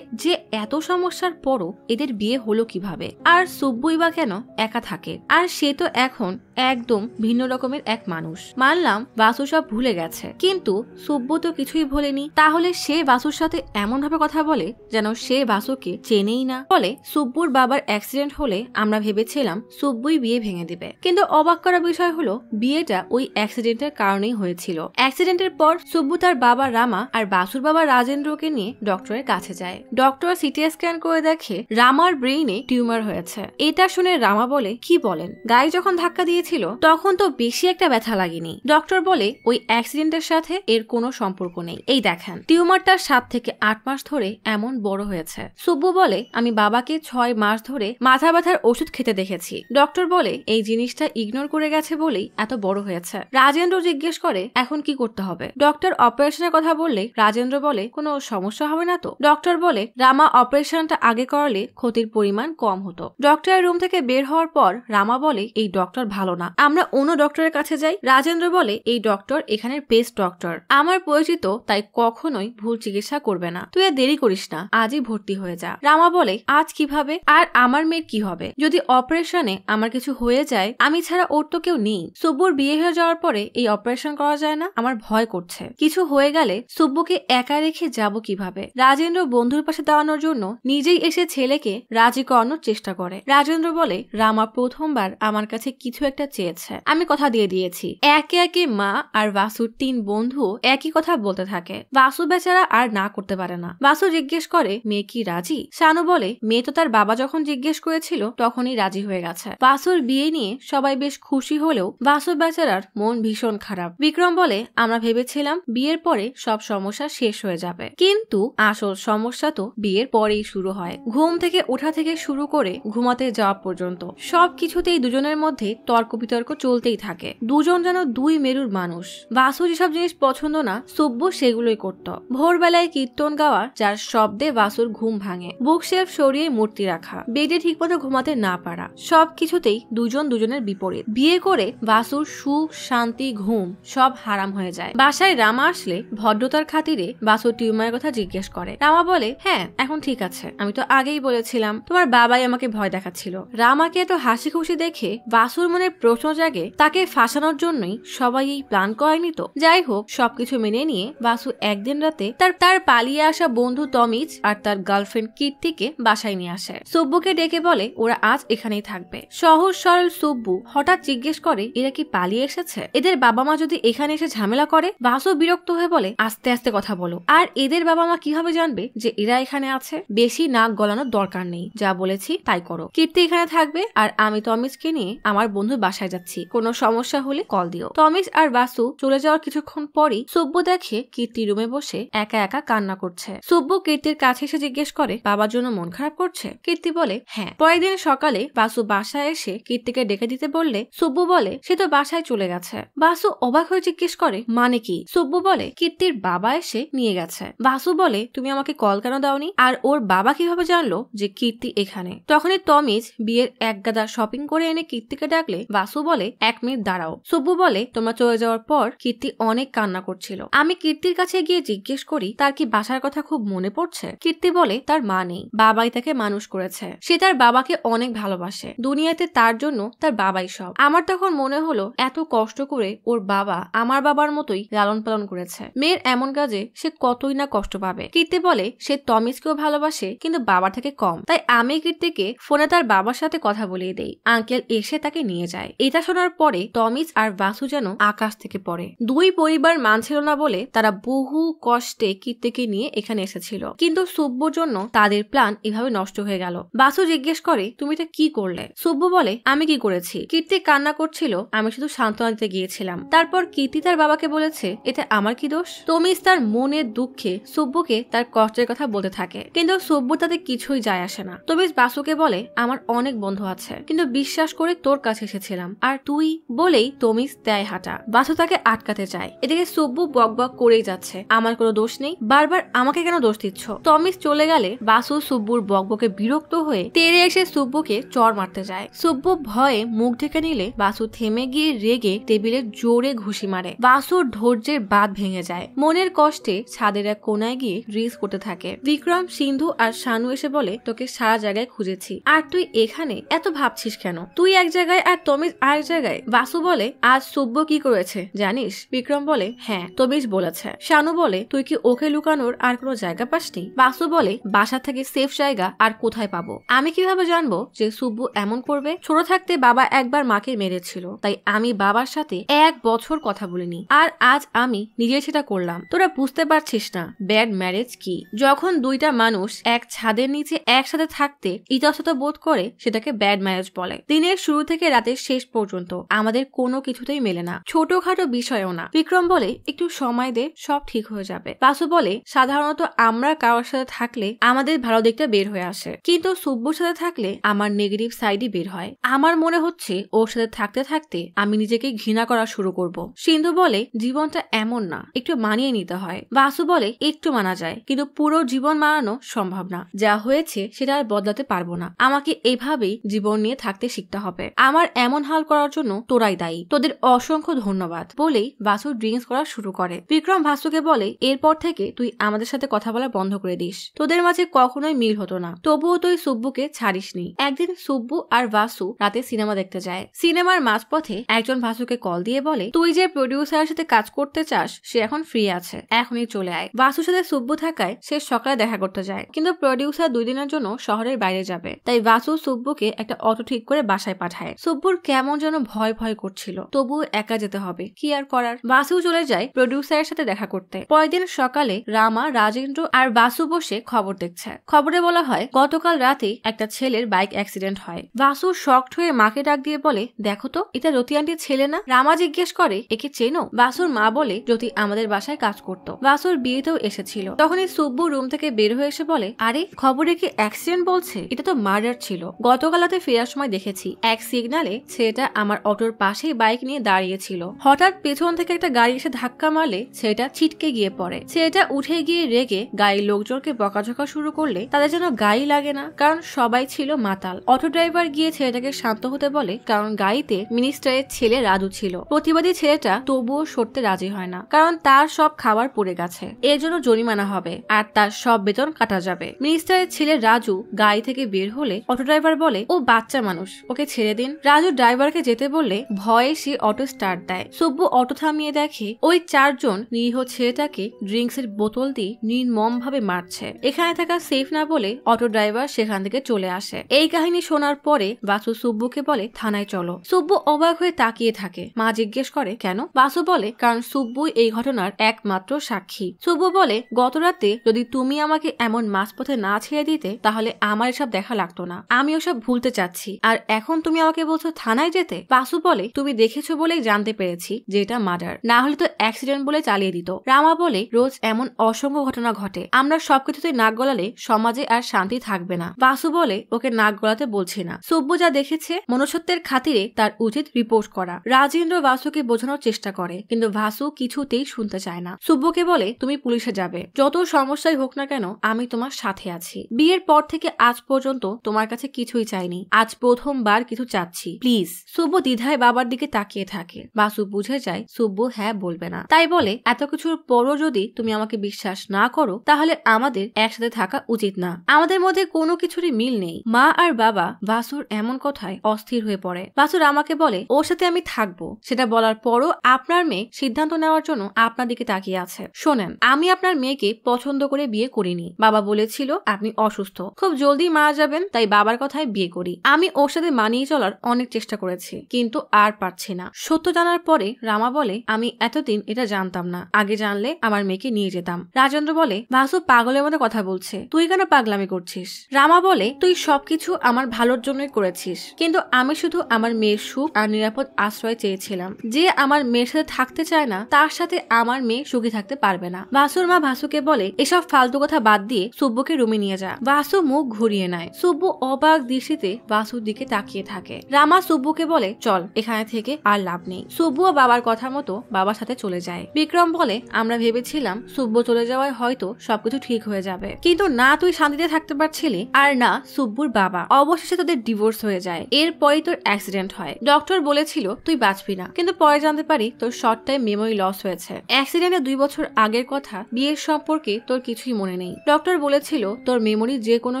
যে এত সমস্যার পরও এদের বিয়ে হলো কিভাবে, আর সুব্বুই বা কেন একা থাকে, আর সে তো এখন একদম ভিন্ন রকমের এক মানুষ। মানলাম বাসু সব ভুলে গেছে, কিন্তু সুব্বু তো কিছুই ভোলেনি, তাহলে সে বাসুর সাথে এমন ভাবে কথা বলে যেন সে বাসুকে চেনেই না। বলে, সুব্বুর বাবার অ্যাক্সিডেন্ট হলে আমরা ভেবেছিলাম সুব্বুই বিয়ে ভেঙে দিবে, কিন্তু অবাক করার বিষয় হলো বিয়েটা ওই অ্যাক্সিডেন্টের কারণেই হয়েছিল। অ্যাক্সিডেন্টের পর সুব্বু তার বাবা রামা আর বাসুর বাবা রাজেন্দ্রকে নিয়ে ডক্টরের কাছে যায়। ডক্টর সিটি স্ক্যান করে দেখে রামার ব্রেইনে টিউমার হয়েছে। এটা শুনে রামা বলে, কি বলেন? গাড়ি যখন ধাক্কা দিয়েছিল তখন তো বেশি একটা ব্যথা লাগেনি। ডক্টর বলে, ওই অ্যাক্সিডেন্টের সাথে এর কোনো সম্পর্ক নেই। এই দেখেন, টিউমারটা 7 থেকে 8 মাস ধরে এমন বড় হয়েছে। সুব্বু বলে, আমি বাবাকে 6 মাস ধরে মাথা ব্যথার ওষুধ খেতে দেখেছি। ডক্টর বলে, এই জিনিসটা ইগনোর করে গেছে বলেই এত বড় হয়েছে। রাজেন্দ্র জিজ্ঞেস করে, এখন কি করতে হবে? ডক্টর অপারেশনের কথা বললে রাজেন্দ্র বলে, কোনো সমস্যা হবে না তো? ডক্টর বলে, রামা অপারেশনটা আগে করালে ক্ষতির পরিমাণ কম হতো। ডক্টরের রুম থেকে বের হওয়ার পর রামা বলে, এই ডক্টর ভালো না, আমরা অন্য ডক্টরের কাছে যাই। রাজেন্দ্র বলে এই ডক্টর এখানের বেস্ট ডক্টর, আমার পরিচিত, তাই কখনোই ভুল চিকিৎসা করবে না। তুই আর দেরি করিস না, আজই ভর্তি হয়ে যা। রামা বলে আজ কিভাবে? আর আমার মেয়ের কি হবে? যদি অপারেশনে আমার কিছু হয়ে যায়, আমি ছাড়া ওর তো কেউ নেই। সুব্বুর বিয়ে হয়ে যাওয়ার পরে এই অপারেশন করা যায় না, আমার ভয় করছে। কিছু হয়ে গেলে সুব্বুকে একা রেখে যাব কিভাবে? রাজেন্দ্র বন্ধুর পাশে দাঁড়ানোর জন্য নিজেই এসে ছেলেকে রাজি করানোর চেষ্টা করে। রাজেন্দ্র বলে রামা প্রথমবার আমার কাছে কিছু একটা চেয়েছে, আমি কথা দিয়ে দিয়েছি। একে একে মা আর বাসুর 3 বন্ধু একই কথা বলতে থাকে। বাসু বেচারা আর না করতে পারে না। বাসু জিজ্ঞেস করে মেয়ে কি রাজি? শানু বলে মেয়ে তো তার বাবা যখন জিজ্ঞেস করেছিল তখনই রাজি হয়ে গেছে। বাসুর বিয়ে নিয়ে সবাই বেশ খুশি হলেও বাসু বেচারার মন ভীষণ খারাপ। বিক্রম বলে আমরা ভেবেছিলাম বিয়ের পরে সব সমস্যা শেষ হয়ে যাবে, কিন্তু আসল সমস্যা তো বিয়ের পরেই শুরু হয়। ঘুম থেকে ওঠা থেকে শুরু করে ঘুমাতে যাওয়া পর্যন্ত সবকিছুতেই দুজনের মধ্যে তর্ক বিতর্ক চলতেই থাকে। দুজন যেন 2 মেরুর মানুষ। বাসু যেসব জিনিস পছন্দ না, সুব্বু সেগুলোই করত। ভোরবেলায় কীর্তন গাওয়া, যার শব্দে বাসুর ঘুম ভাঙে। বুকশেলফ সরিয়ে মূর্তি রাখা, বেডে ঠিকমতো ঘুমাতে না পারা, সবকিছুতেই দুজন দুজনের বিপরীত। বিয়ে করে বাসুর সুখ শান্তি ঘুম সব হারাম হয়ে যায়। বাসায় রামা আসলে ভদ্রতার খাতিরে বাসুর টিউমারের কথা জিজ্ঞেস করে। রামা বলে হ্যাঁ এখন ঠিক আছে, আমি তো আগেই বলেছিলাম তোমার বাবাই আমাকে ভয় দেখাচ্ছিল। রামাকে এত হাসি খুশি দেখে বাসুর মনে প্রশ্ন জাগে তাকে ফাঁসানোর জন্যই সবাই এই প্ল্যান করেনি তো? যাই হোক, সবকিছু মেনে নিয়ে বাসু একদিন রাতে তার পালিয়ে আসা বন্ধু তমিজ আর তার গার্লফ্রেন্ড কীর্তিকে বাসায় নিয়ে আসে। সুব্বুকে ডেকে বলে ওরা আজ এখানেই থাকবে। সহজ সরল সুব্বু হঠাৎ জিজ্ঞেস করে এরা কি পালিয়ে এসেছে? এদের বাবা মা যদি এখানে এসে ঝামেলা করে? বাসু বিরক্ত হয়ে বলে আস্তে আস্তে কথা বলো। আর এদের বাবা মা কিভাবে জানবে যে এরা এখানে আছে? বেশি নাক গলানোর দরকার নেই, যা বলেছি তাই করো। কীর্তি এখানে থাকবে আর আমি তমিজকে নিয়ে আমার বন্ধুর বাসায় যাচ্ছি, কোনো সমস্যা হলে কল দিও। তমিজ আর বাসু চলে যাওয়ার কিছুক্ষণ পরই সুব্বু দেখে কীর্তি রুমে বসে একা একা কান্না করছে। সুব্বু কীর্তির কাছে এসে জিজ্ঞেস করে বাবার জন্য মন খারাপ করছে? কীর্তি বলে হ্যাঁ। পরের দিন সকালে বাসু বাসায় এসে কীর্তিকে ডেকে দিতে বললে সুব্বু বলে সে তো বাসায় চলে গেছে। বাসু অবাক হয়ে জিজ্ঞেস করে মানে কি? সুব্বু বলে কীর্তির বাবা এসে নিয়ে গেছে। বাসু বলে তুমি আমাকে কল কেন দাওনি? আর ওর বাবা কিভাবে জানলো যে কীর্তি এখানে? তখনই তমিজ বিয়ের এক গাদা শপিং করে এনে কীর্তিকে ডাকলে বাসু বলে 1 মিনিট দাঁড়াও। সুব্বু বলে তোমরা চলে যাওয়ার পর কীর্তি অনেক কান্না করছিল। আমি কীর্তির কাছে গিয়ে জিজ্ঞেস করি তার কি বাসার কথা খুব মনে পড়ছে? কীর্তি বলে তার মা নেই, বাবাই তাকে মানুষ করেছে। সে তার বাবাকে অনেক ভালোবাসে, দুনিয়াতে তার জন্য তার বাবাই সব। আমার তখন মনে হলো এত কষ্ট করে ওর বাবা আমার বাবার মতোই লালন পালন করেছে। মেয়ের এমন কাজে সে কতই না কষ্ট পাবে। কীর্তি বলে সে তমিজকেও ভালোবাসে কিন্তু বাবার থেকে কম, তাই আমি কীর্তিকে ফোনে তার বাবার সাথে কথা বলিয়ে দেই। আঙ্কেল এসে তাকে নিয়ে যায়। এটা শোনার পরে তমিজ আর বাসু যেন আকাশ থেকে পড়ে। 2 পরিবার মানছিল না বলে তারা বহু কষ্টে কীর্তিকে নিয়ে এখানে এসেছিল, কিন্তু সুব্বুর জন্য তাদের প্ল্যান এভাবে নষ্ট হয়ে গেল। বাসু জিজ্ঞেস করে তুমি এটা কি করলে? সুব্বু বলে আমি কি করেছি? কীর্তি কান্না করছিল, আমি শুধু সান্ত্বনা দিতে গিয়েছিলাম। তারপর কীর্তি তার বাবাকে বলেছে এটা আমার কি দোষ? তমিজ তার মনের দুঃখে সুব্বুকে তার কষ্টের কথা বলতে থাকে, কিন্তু সুব্বু তাতে কিছুই যায় আসে না। তমিজ বাসুকে বলে আমার অনেক বন্ধু আছে, কিন্তু বিশ্বাস করে তোর কাছে এসেছিলাম আর তুই বলেই তমিজ দেয় হাঁটা। বাসু তাকে আটকাতে চায়। এদিকে সুব্বু বকবক করেই যাচ্ছে আমার কোনো দোষ নেই, বারবার আমাকে কেন দোষ দিচ্ছ? তমিজ চলে গেলে বাসু সুব্বুর বকবকে বিরক্ত হয়ে তেড়ে এসে সুব্বুকে চড় মারতে যায়। সুব্বু ভয়ে মুখ ঢেকে নিলে বাসু থেমে গিয়ে রেগে টেবিলে জোরে ঘুষি মারে। বাসুর ধৈর্যের বাঁধ ভেঙে যায়। মনের কষ্টে ছাদের এক কোনায় গিয়ে রিলস করতে থাকে। বিক্রম, সিন্ধু আর শানু এসে বলে তোকে সারা জায়গায় খুঁজেছি, আর তুই এখানে এত ভাবছিস কেন? তুই এক জায়গায় আর তমিজ আরেক জায়গায়। বাসু বলে আজ সুব্বু কি করেছে জানিস? বিক্রম বলে হ্যাঁ তমিজ বলেছে। শানু বলে তুই কি ওকে লুকানোর আর কোনো জায়গা পাসনি? বাসু বলে বাসা থেকে সেফ জায়গা আর কোথায় পাবো? আমি কিভাবে জানবো যে সুব্বু এমন করবে? ছোট থাকতে বাবা একবার মাকে মেরেছিল, তাই আমি বাবার সাথে 1 বছর কথা বলিনি, আর আজ আমি নিজে সেটা করলাম। তোরা বুঝতে পারছিস না ব্যাড ম্যারেজ কি? যখন 2টা মানুষ এক ছাদের নিচে একসাথে থাকতে ইতস্তত বোধ করে সেটাকে ব্যাড ম্যারেজ বলে। দিনের শুরু থেকে রাতের শেষ পর্যন্ত আমাদের কোনো কিছুতেই মেলে না, ছোটখাটো বিষয়ও না। বিক্রম বলে একটু সময় দে, সব ঠিক হয়ে যাবে। বাসু বলে সাধারণত আমরা কারোর সাথে থাকলে আমাদের ভালো দিকটা বের হয়ে আসে, কিন্তু সুব্বুর সাথে থাকলে আমার নেগেটিভ সাইডই বের হয়। আমার মনে হচ্ছে ওর সাথে থাকতে থাকতে আমি নিজেকে ঘৃণা করা শুরু করব। সিন্ধু বলে জীবনটা এমন না, একটু মানিয়ে নিতে হয়। বাসু বলে একটু মানা যায়, কিন্তু পুরো জীবন মানানো সম্ভব না। যা হয়েছে সেটা আর বদলাতে পারবো না, আমাকে এভাবেই জীবন নিয়ে থাকতে শিখতে হবে। আমার এমন হাল করার জন্য তোরাই দায়ী, তোদের অসংখ্য ধন্যবাদ বলেই বাসু ড্রিঙ্কস করা শুরু করে। বিক্রম ভাসুকে বলে, এরপর থেকে তুই আমাদের সাথে কথা বলা বন্ধ করে দিস, তোদের মাঝে কখনোই মিল হতো না, তবুও তুই সুব্বুকে ছাড়িসনি। একদিন সুব্বু আর বাসু রাতে সিনেমা দেখতে যায়। সিনেমার মাঝপথে একজন ভাসুকে কল দিয়ে বলে, তুই যে প্রডিউসারের সাথে কাজ করতে চাস সে এখন ফ্রি আছে, এখনই চলে আয়। বাসুর সাথে সুব্বু থাকায় সে সকালে দেখা করতে যায়, কিন্তু প্রডিউসার 2 দিনের জন্য শহরের বাইরে যাবে, তাই বাসু সুব্বুকে একটা অটো ঠিক করে বাসায় পাঠায়। সুব্বুর কেমন যেন ভয় ভয় করছিল, তবুও একা যেতে হবে, কি আর করার। বাসু চলে যায় প্রডিউসারের সাথে দেখা করতে। পরের দিন সকালে রামা, রাজেন্দ্র আর বাসু বসে খবর দেখছে। খবরে বলা হয় গতকাল রাতে একটা ছেলের বাইক অ্যাক্সিডেন্ট হয়। বাসু শকড হয়ে মাকে ডাক দিয়ে বলে, দেখো তো এটা জ্যোতি আন্টির ছেলে না? রামা জিজ্ঞেস করে, একে চেনো? বাসুর মা বলে, জ্যোতি আমাদের বাসায় কাজ করতো, বাসুর বিয়েতেও এসেছিল। তখনই সুব্বু রুম থেকে বের হয়ে এসে বলে, আরে খবরে কি অ্যাক্সিডেন্ট বলছে? এটা তো মার্ডার ছিল। গতকাল রাতে ফেরার সময় দেখেছি এক সিগনালে ছেলেটা আমার অটোর পাশেই বাইক নিয়ে দাঁড়িয়েছিল। হঠাৎ পেছন থেকে একটা গাড়ি এসে ধাক্কা মারলে ছেলেটা ছিটকে গিয়ে পড়ে। ছেলেটা উঠে গিয়ে রেগে গাড়ির লোকজনকে বকাঝকা শুরু করলে তাদের যেন গাড়ি লাগে না, কারণ সবাই ছিল মাতাল। অটো ড্রাইভার গিয়ে ছেলেটাকে শান্ত হতে বলে, কারণ গাড়িতে মিনিস্টারের ছেলে রাজু ছিল। প্রতিবাদী ছেলেটা তবুও সরতে রাজি হয় না, কারণ তার সব খাবার পড়ে গেছে, এর জন্য জরিমানা হবে আর তার সব বেতন কাটা যাবে। মিনিস্টারের ছেলে রাজু গাড়ি থেকে বের হলে অটো ড্রাইভার বলে, ও বাচ্চা মানুষ, ওকে ছেড়ে দিন। রাজু ড্রাইভারকে যেতে বললে ভয়ে সে অটো স্টার্ট দেয়। সুব্বু অটো থামিয়ে দেখে ওই 4 জন নিরীহ ছেলেটাকে ড্রিঙ্কসের বোতল দিয়ে নির্মম ভাবে মারছে। এখানে থাকা সেফ না বলে অটো ড্রাইভার সেখান থেকে চলে আসে। এই কাহিনী শোনার পরে বাসু সুব্বুকে বলে, থানায় চলো। সুব্বু অবাক হয়ে তাকিয়ে থাকে। মা জিজ্ঞেস করে, কেন? বাসু বলে, কারণ সুব্বু এই ঘটনার একমাত্র সাক্ষী। সুব্বু বলে, গত রাতে যদি তুমি আমাকে এমন মাঝপথে না ছেড়ে দিতে তাহলে আমার এসব দেখা লাগতো না, আমি ওসব ভুলতে চাচ্ছি, আর এখন তুমি আমাকে বলছো থানায় যেতে। বাসু বলে, তুমি দেখেছো বলেই জানতে পেরেছি যে এটা মার্ডার, না হলে তো অ্যাক্সিডেন্ট বলে চালিয়ে দিত। রামা বলে, রোজ এমন অসংখ্য ঘটনা ঘটে, আমরা সবকিছুতে নাক গলালে সমাজে আর শান্তি থাকবে না। বাসু বলে, ওকে নাক গলাতে বলছি না, সুব্বু যা দেখেছে মনুষ্যত্বের খাতিরে তার উচিত রিপোর্ট করা। রাজেন্দ্র বাসুকে বোঝানোর চেষ্টা করে, কিন্তু বাসু কিছুতেই শুনতে চায় না। সুব্বুকে বলে, তুমি পুলিশে যাবে, যত সমস্যাই হোক না কেন আমি তোমার সাথে আছি। বিয়ের পর থেকে আজ পর্যন্ত তোমার কাছে কিছুই চাইনি, আজ প্রথমবার কিছু চাচ্ছি, প্লিজ। সুব্বু দ্বিধায় বাবার দিকে তাকিয়ে থাকে। বাসু বুঝে যায় সুব্বু হ্যাঁ বলবে না, তাই বলে, এত কিছুর পরও যদি তুমি আমাকে বিশ্বাস না করো তাহলে আমাদের একসাথে থাকা উচিত না, আমাদের মধ্যে কোনো কিছুরই মিল নেই। মা আর বাবা বাসুর এমন কথায় অস্থির হয়ে পড়ে। বাসুর আমাকে বলে, ওর সাথে আমি থাকবো। সেটা বলার পরও আপনার মেয়ে সিদ্ধান্ত নেওয়ার জন্য আপনার দিকে তাকিয়ে আছে। শোনেন, আমি আপনার মেয়েকে পছন্দ করে বিয়ে করিনি, বাবা বলেছিল আপনি অসুস্থ, খুব জলদি মারা যাবেন, তাই বাবার কথায় বিয়ে করি। আমি ওর সাথে মানিয়ে চলার অনেক চেষ্টা করেছি, কিন্তু আর পারছি না। সত্য জানার পরে রামা বলে, আমি এতদিন এটা জানতাম না, আগে জানলে আমার মেয়েকে নিয়ে যেতাম। রাজেন্দ্র বলে, বাসু পাগলের মতো কথা বলছে, তুই কেন পাগলামি করছিস? রামা বলে, তুই সবকিছু আমার ভালোর জন্যই করেছিস, কিন্তু আমি শুধু আমার মেয়ের সুখ আর নিরাপদ আশ্রয় চেয়েছিলাম। যে আমার মেয়ের সাথে থাকতে চায় না তার সাথে আমার মেয়ে সুখী থাকতে পারবে না। বাসুর মা ভাসুকে বলে, এসব ফালতু কথা বাদ দিয়ে সুব্বুকে রুমে নিয়ে যা। বাসু মুখ ঘুরিয়ে নেয়। সুব্বু অবাক দৃষ্টিতে বাসুর দিকে তাকিয়ে থাকে। রামা সুব্বুকে বলে, চল, এখানে থেকে আর লাভ নেই। সুব্বুও বাবার কথা মতো বাবার সাথে চলে যায়। বিক্রম বলে, আমরা ভেবেছিলাম সুব্বু চলে যাওয়ায় হয়তো সবকিছু ঠিক হয়ে যাবে, কিন্তু না তুই শান্তিতে থাকতে পারছিলি আর না সুব্বুর বাবা। অবশেষে তোদের ডিভোর্স হয়ে যায়, এরপরই তোর অ্যাক্সিডেন্ট হয়। ডক্টর বলেছিল তুই বাঁচবি না, কিন্তু পরে জানতে পারি তোর শর্ট টাইম মেমোরি লস হয়েছে। অ্যাক্সিডেন্টে 2 বছর আগের কথা, বিয়ের সম্পর্কে তোর কিছুই মনে নেই। ডক্টর বলেছিল তোর মেমোরি যে কোনো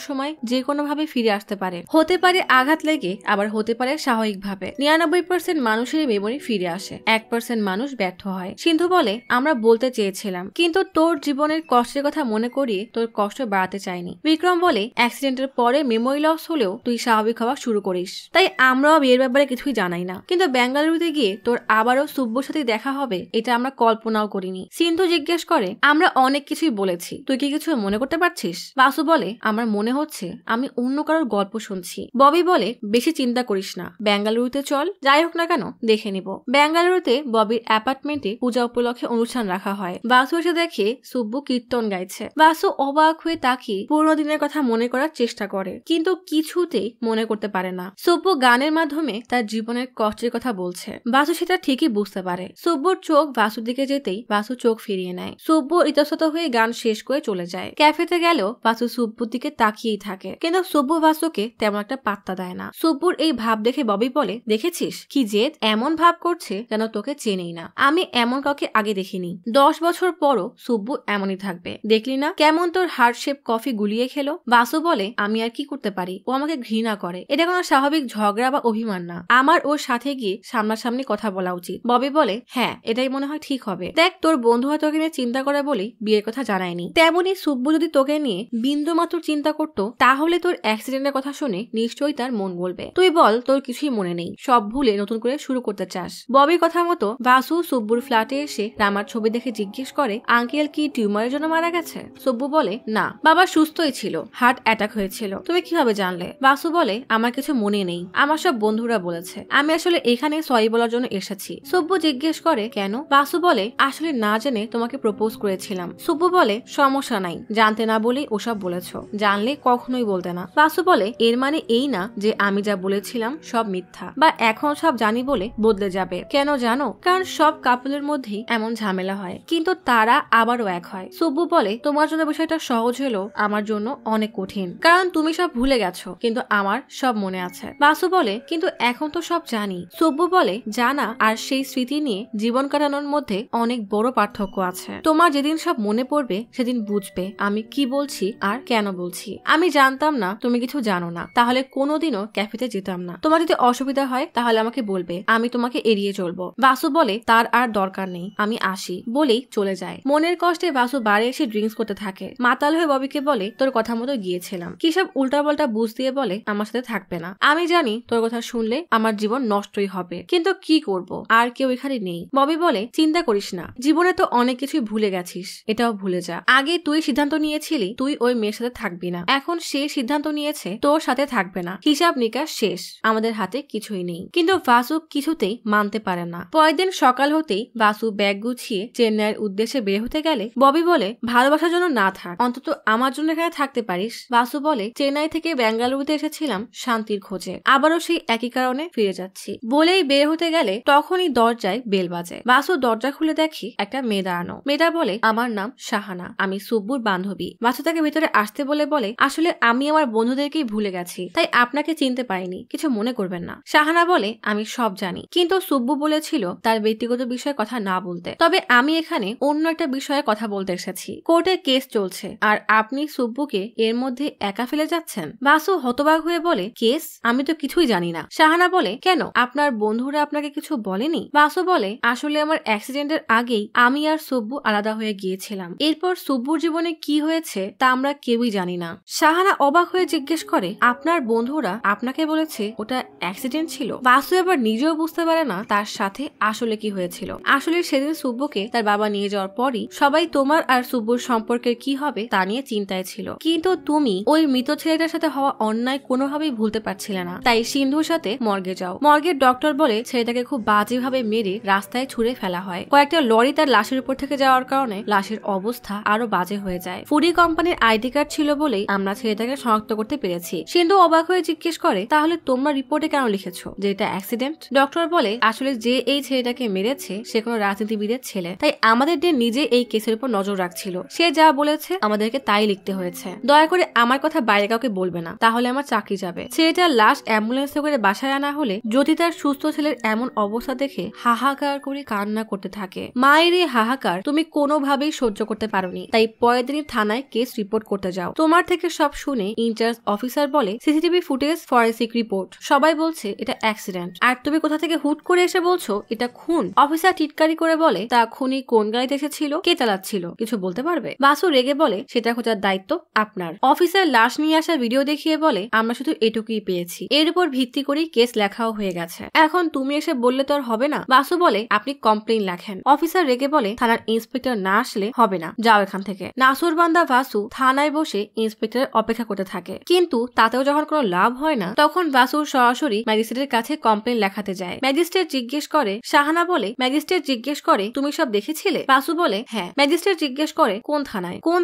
সময় যে কোনো ভাবে ফিরে আসতে পারে, হতে পারে আঘাত লেগে, আবার হতে পারে স্বাভাবিকভাবে। 99% মানুষেরই মেমোরি ফিরে আসে, 1% মানুষ ব্যর্থ হয়। সিন্ধু বলে, আমরা বলতে চেয়েছিলাম, কিন্তু তোর জীবনের কষ্টের কথা মনে করিয়ে তোর কষ্ট বাড়াতে চাইনি। বিক্রম বলে, অ্যাক্সিডেন্টের পরে মেমোরি লস হলেও তুই স্বাভাবিক হওয়া শুরু করিস, তাই আমরাও বিয়ের ব্যাপারে কিছুই জানাই না, কিন্তু বেঙ্গালুরুতে গিয়ে তোর আবারও সুব্বুর সাথে দেখা হবে এটা আমরা কল্পনাও করিনি। সিন্ধু জিজ্ঞেস করে, আমরা অনেক কিছুই বলেছি, তুই কি কিছু মনে করতে পারছিস? বাসু বলে, আমার মনে হচ্ছে আমি অন্য কারোর গল্প শুনছি। ববি বলে, বেশি চিন্তা করিস না, বেঙ্গালুরুতে চল, যাই হোক না কেন দেখে নিব। বেঙ্গালুরুতে ববির অ্যাপার্টমেন্টে পূজা উপলক্ষে অনুষ্ঠান রাখা হয়। বাসু এসে দেখে সুব্বু কীর্তন গাইছে। বাসু অবাক হয়ে তাকিয়ে পুরোনো দিনের কথা মনে করার চেষ্টা করে, কিন্তু কিছুতেই মনে করতে পারে না। সুব্বু গানের মাধ্যমে তার জীবনের কষ্টের কথা বলছে। বাসু সেটা ঠিকই বুঝতে পারে। সুব্বুর চোখ বাসুর দিকে যেতেই বাসু চোখ ফিরিয়ে নেয়। সুব্বু ইতস্তত হয়ে গান শেষ করে চলে যায়। ক্যাফেতে গেলেও বাসু সুব্বুর দিকে তাকিয়েই থাকে, কিন্তু সুব্বু বাসুকে তেমন একটা পাত্তা দেয় না। সুব্বুর এই ভাব দেখে ববি বলে, বলে, দেখেছিস কি জেদ, এমন ভাব করছে যেন তোকে চেনেই না। আমি এমন কাউকে আগে দেখিনি। 10 বছর পরও সুব্বু এমনই থাকবে। দেখলি না কেমন তোর হার্ট শেপ কফি গুলিয়ে খেলো। বাসু বলে, আমি আর কি করতে পারি, ও আমাকে ঘৃণা করে। এটা কোনো স্বাভাবিক ঝগড়া বা অভিমান না। আমার ওর সাথে গিয়ে সামনাসামনি কথা বলা উচিত। ববি বলে, হ্যাঁ এটাই মনে হয় ঠিক হবে। দেখ তোর বন্ধুরা তোকে নিয়ে চিন্তা করে বলেই বিয়ের কথা জানায়নি। তেমনি সুব্বু যদি তোকে নিয়ে বিন্দু মাত্র চিন্তা করতো তাহলে তোর অ্যাক্সিডেন্টের কথা শুনে নিশ্চয়ই তার মন বলবে। তুই বল তোর কিছুই মনে নেই, সব ভুলে নতুন করে শুরু করতে চাস। ববির কথা মতো বাসু সুব্বুর ফ্ল্যাটে এসে রামার ছবি দেখে জিজ্ঞেস করে, আঙ্কেল কি টিউমারের জন্য মারা গেছে? সুব্বু বলে, না বাবা সুস্থই ছিল, হার্ট অ্যাটাক হয়েছিল। তুমি কিভাবে জানলে? বাসু বলে, আমার কিছু মনে নেই, আমার সব বন্ধুরা বলেছে। আমি আসলে এখানে সরি বলার জন্য এসেছি। সুব্বু জিজ্ঞেস করে, কেন? বাসু বলে, আসলে না জেনে তোমাকে প্রপোজ করেছিলাম। সুব্বু বলে, সমস্যা নাই, জানতে না বলেই ওসব বলেছো, জানলে কখনোই বলতে না। বাসু বলে, এর মানে এই না যে আমি যা বলেছিলাম সব মিথ্যা বা এখন সব জানি বলে বদলে যাবে। কেন জানো? কারণ সব কাপলের মধ্যেই এমন ঝামেলা হয়, কিন্তু তারা আবারও এক হয়। সুব্বু বলে, তোমার জন্য বিষয়টা সহজ হলো, আমার জন্য অনেক কঠিন, কারণ তুমি সব ভুলে গেছো কিন্তু আমার সব মনে আছে। বাসু বলে, কিন্তু এখন তো সব জানি। সুব্বু বলে, জানা আর সেই স্মৃতি নিয়ে জীবন কাটানোর মধ্যে অনেক বড় পার্থক্য আছে। তোমার যেদিন সব মনে পড়বে সেদিন বুঝবে আমি কি বলছি আর কেন বলছি। আমি জানতাম না তুমি কিছু জানো না, তাহলে কোনোদিনও ক্যাফেতে যেতাম না। তোমার যদি অসুবিধা হয় তাহলে আমাকে বলবে, আমি তোমাকে এড়িয়ে চলবো। বাসু বলে, তার আর দরকার নেই, আমি আসি বলেই চলে যায়। মনের কষ্টে বাসু বাড়ি এসে ড্রিঙ্কস করতে থাকে। মাতাল হয়ে ববিকে বলে, তোর কথা মতো গিয়েছিলাম। কি সব উল্টাপাল্টা বুঝ দিয়ে বলে, আমার সাথে থাকবে না। আমি জানি তোর কথা শুনলে আমার জীবন নষ্টই হবে, কিন্তু কি করব, আর কেউ এখানে নেই। ববি বলে, চিন্তা করিস না, জীবনে তো অনেক কিছুই ভুলে গেছিস, এটাও ভুলে যা। আগে তুই সিদ্ধান্ত নিয়েছিলি তুই ওই মেয়ের সাথে থাকবি না, এখন সে সিদ্ধান্ত নিয়েছে তোর সাথে থাকবে না। হিসাব নিকাশ শেষ, আমাদের হাতে কিছুই নেই। কিন্তু বাসু কিছুতেই মানতে পারে না। পরের দিন সকাল হতেই বাসু ব্যাগ গুছিয়ে চেন্নাইয়ের উদ্দেশ্যে বের হতে গেলে ববি বলে, ভালোবাসার জন্য না থাক, অন্তত আমার জন্য এখানে থাকতে পারিস। বাসু বলে, চেন্নাই থেকে বেঙ্গালুরুতে এসেছিলাম শান্তির খোঁজে, আবারও সেই একই কারণে ফিরে যাচ্ছি। বলেই বের হতে গেলে তখনই দরজায় বেল বাজে। বাসু দরজা খুলে দেখি একটা মেয়ে দাঁড়ানো। মেয়েটা বলে, আমার নাম শাহানা, আমি সুব্বুর বান্ধবী। বাসু তাকে ভিতরে আসতে বলে, আসলে আমি আমার বন্ধুদেরকেই ভুলে গেছি, তাই আপনাকে চিনতে পারিনি, কিছু মনে করবেন না। শাহানা বলে, আমি সব জানি, কিন্তু সুব্বু বলেছিল তার ব্যক্তিগত বিষয়ে কথা না বলতে। তবে আমি এখানে অন্য একটা বিষয়ে কথা বলতে এসেছি। কোর্টে কেস চলছে আর আপনি সুব্বুকে এর মধ্যে একা ফেলে যাচ্ছেন। বাসু হতবাক হয়ে বলে, কেস? আমি তো কিছুই জানি না। শাহানা বলে, কেন, আপনার বন্ধুরা আপনাকে কিছু বলেনি? বাসু বলে, আসলে আমার অ্যাক্সিডেন্টের আগেই আমি আর সুব্বু আলাদা হয়ে গিয়েছিলাম। এরপর সুব্বুর জীবনে কি হয়েছে তা আমরা কেউই জানি না। শাহানা অবাক হয়ে জিজ্ঞেস করে, আপনার বন্ধুরা আপনাকে বলেছে ওটা অ্যাক্সিডেন্ট ছিল? বাসু এবার নিজেও বুঝতে পারে না তার সাথে আসলে কি হয়েছিল। আসলে সেদিন সুব্বুকে তার বাবা নিয়ে যাওয়ার পরই সবাই তোমার আর সুব্বুর সম্পর্কের কি হবে তা নিয়ে চিন্তায় ছিল, কিন্তু তুমি ওই মৃত ছেলেটার সাথে হওয়া অন্যায় কোনোভাবেই ভুলতে পারছিলে না, তাই সিন্ধুর সাথে মর্গে যাও। মর্গের ডক্টর বলে ছেলেটাকে খুব বাজেভাবে মেরে রাস্তায় ছুঁড়ে ফেলা হয়। কয়েকটা লরি তার লাশের উপর থেকে যাওয়ার কারণে লাশের অবস্থা আরো বাজে হয়ে যায়। ফুডি কোম্পানির আইডি কার্ড ছিল বলেই আমরা ছেলেটাকে শনাক্ত করতে পেরেছি। সিন্ধু অবাক হয়ে জিজ্ঞেস করে, তাহলে তোমরা রিপোর্টে কেন লিখেছো যে এটা অ্যাক্সিডেন্ট? ডক্টর বলে, আসলে যে এই ছেলেটাকে মেরেছে সে কোনো রাজনীতিবিদের ছেলে, তাই আমাদের নিজে এই কেসের উপর নজর রাখছিল। সে যা বলেছে আমাদেরকে তাই লিখতে হয়েছে। দয়া করে আমার কথা বাইরে কাউকে বলবে না, তাহলে আমার চাকরি যাবে। ছেলেটার লাশ অ্যাম্বুলেন্সে করে বাসায় আনা হলে জ্যোতি তার সুস্থ ছেলের এমন অবস্থা দেখে হাহাকার করে কান্না করতে থাকে। মায়ের এই হাহাকার তুমি কোনোভাবেই সহ্য করতে পারোনি, তাই পরের দিনই থানায় কেস রিপোর্ট করতে যাও। তোমার থেকে সব শুনে ইনচার্জ অফিসার বলে, সিসিটিভি ফুটেজ ফরেন্সিক রিপোর্ট, সবাই বলছে এটা অ্যাক্সিডেন্ট, আর তুমি কোথা থেকে হুট করে এসে বলছো এটা খুন? অফিসার টিটকারি করে বলে, তা খুনি কোন গাড়িতে এসেছিল, কে চালাচ্ছিল, কিছু বলতে পারবে? বাসু রেগে বলে, সেটা খোঁজার দায়িত্ব আপনার। অফিসার লাশ নিয়ে আসার ভিডিও দেখিয়ে বলে, আমরা শুধু এটুকুই পেয়েছি, এর উপর ভিত্তি করেই কেস লেখাও হয়ে গেছে, এখন তুমি এসে বললে তো আর হবে না। বাসু বলে, আপনি কমপ্লেইন লেখেন। অফিসার রেগে বলে, থানার ইন্সপেক্টর না আসলে হবে না, যাও এখান থেকে। নাসুরবান্দা বাসু থানায় বসে ইন্সপেক্টরের অপেক্ষা করতে থাকে, কিন্তু তাতেও যখন কোনো লাভ হয় না তখন বাসু সরাসরি ম্যাজিস্ট্রেটের কাছে কমপ্লেইন লেখাতে যায়। ম্যাজিস্ট্রেট জিজ্ঞেস করে, শাহানা বলে, ম্যাজিস্ট্রেট জিজ্ঞেস করে তুমি সব দেখেছিলে? বাসু বলে, হ্যাঁ। ম্যাজিস্ট্রেট জিজ্ঞেস করে, কোন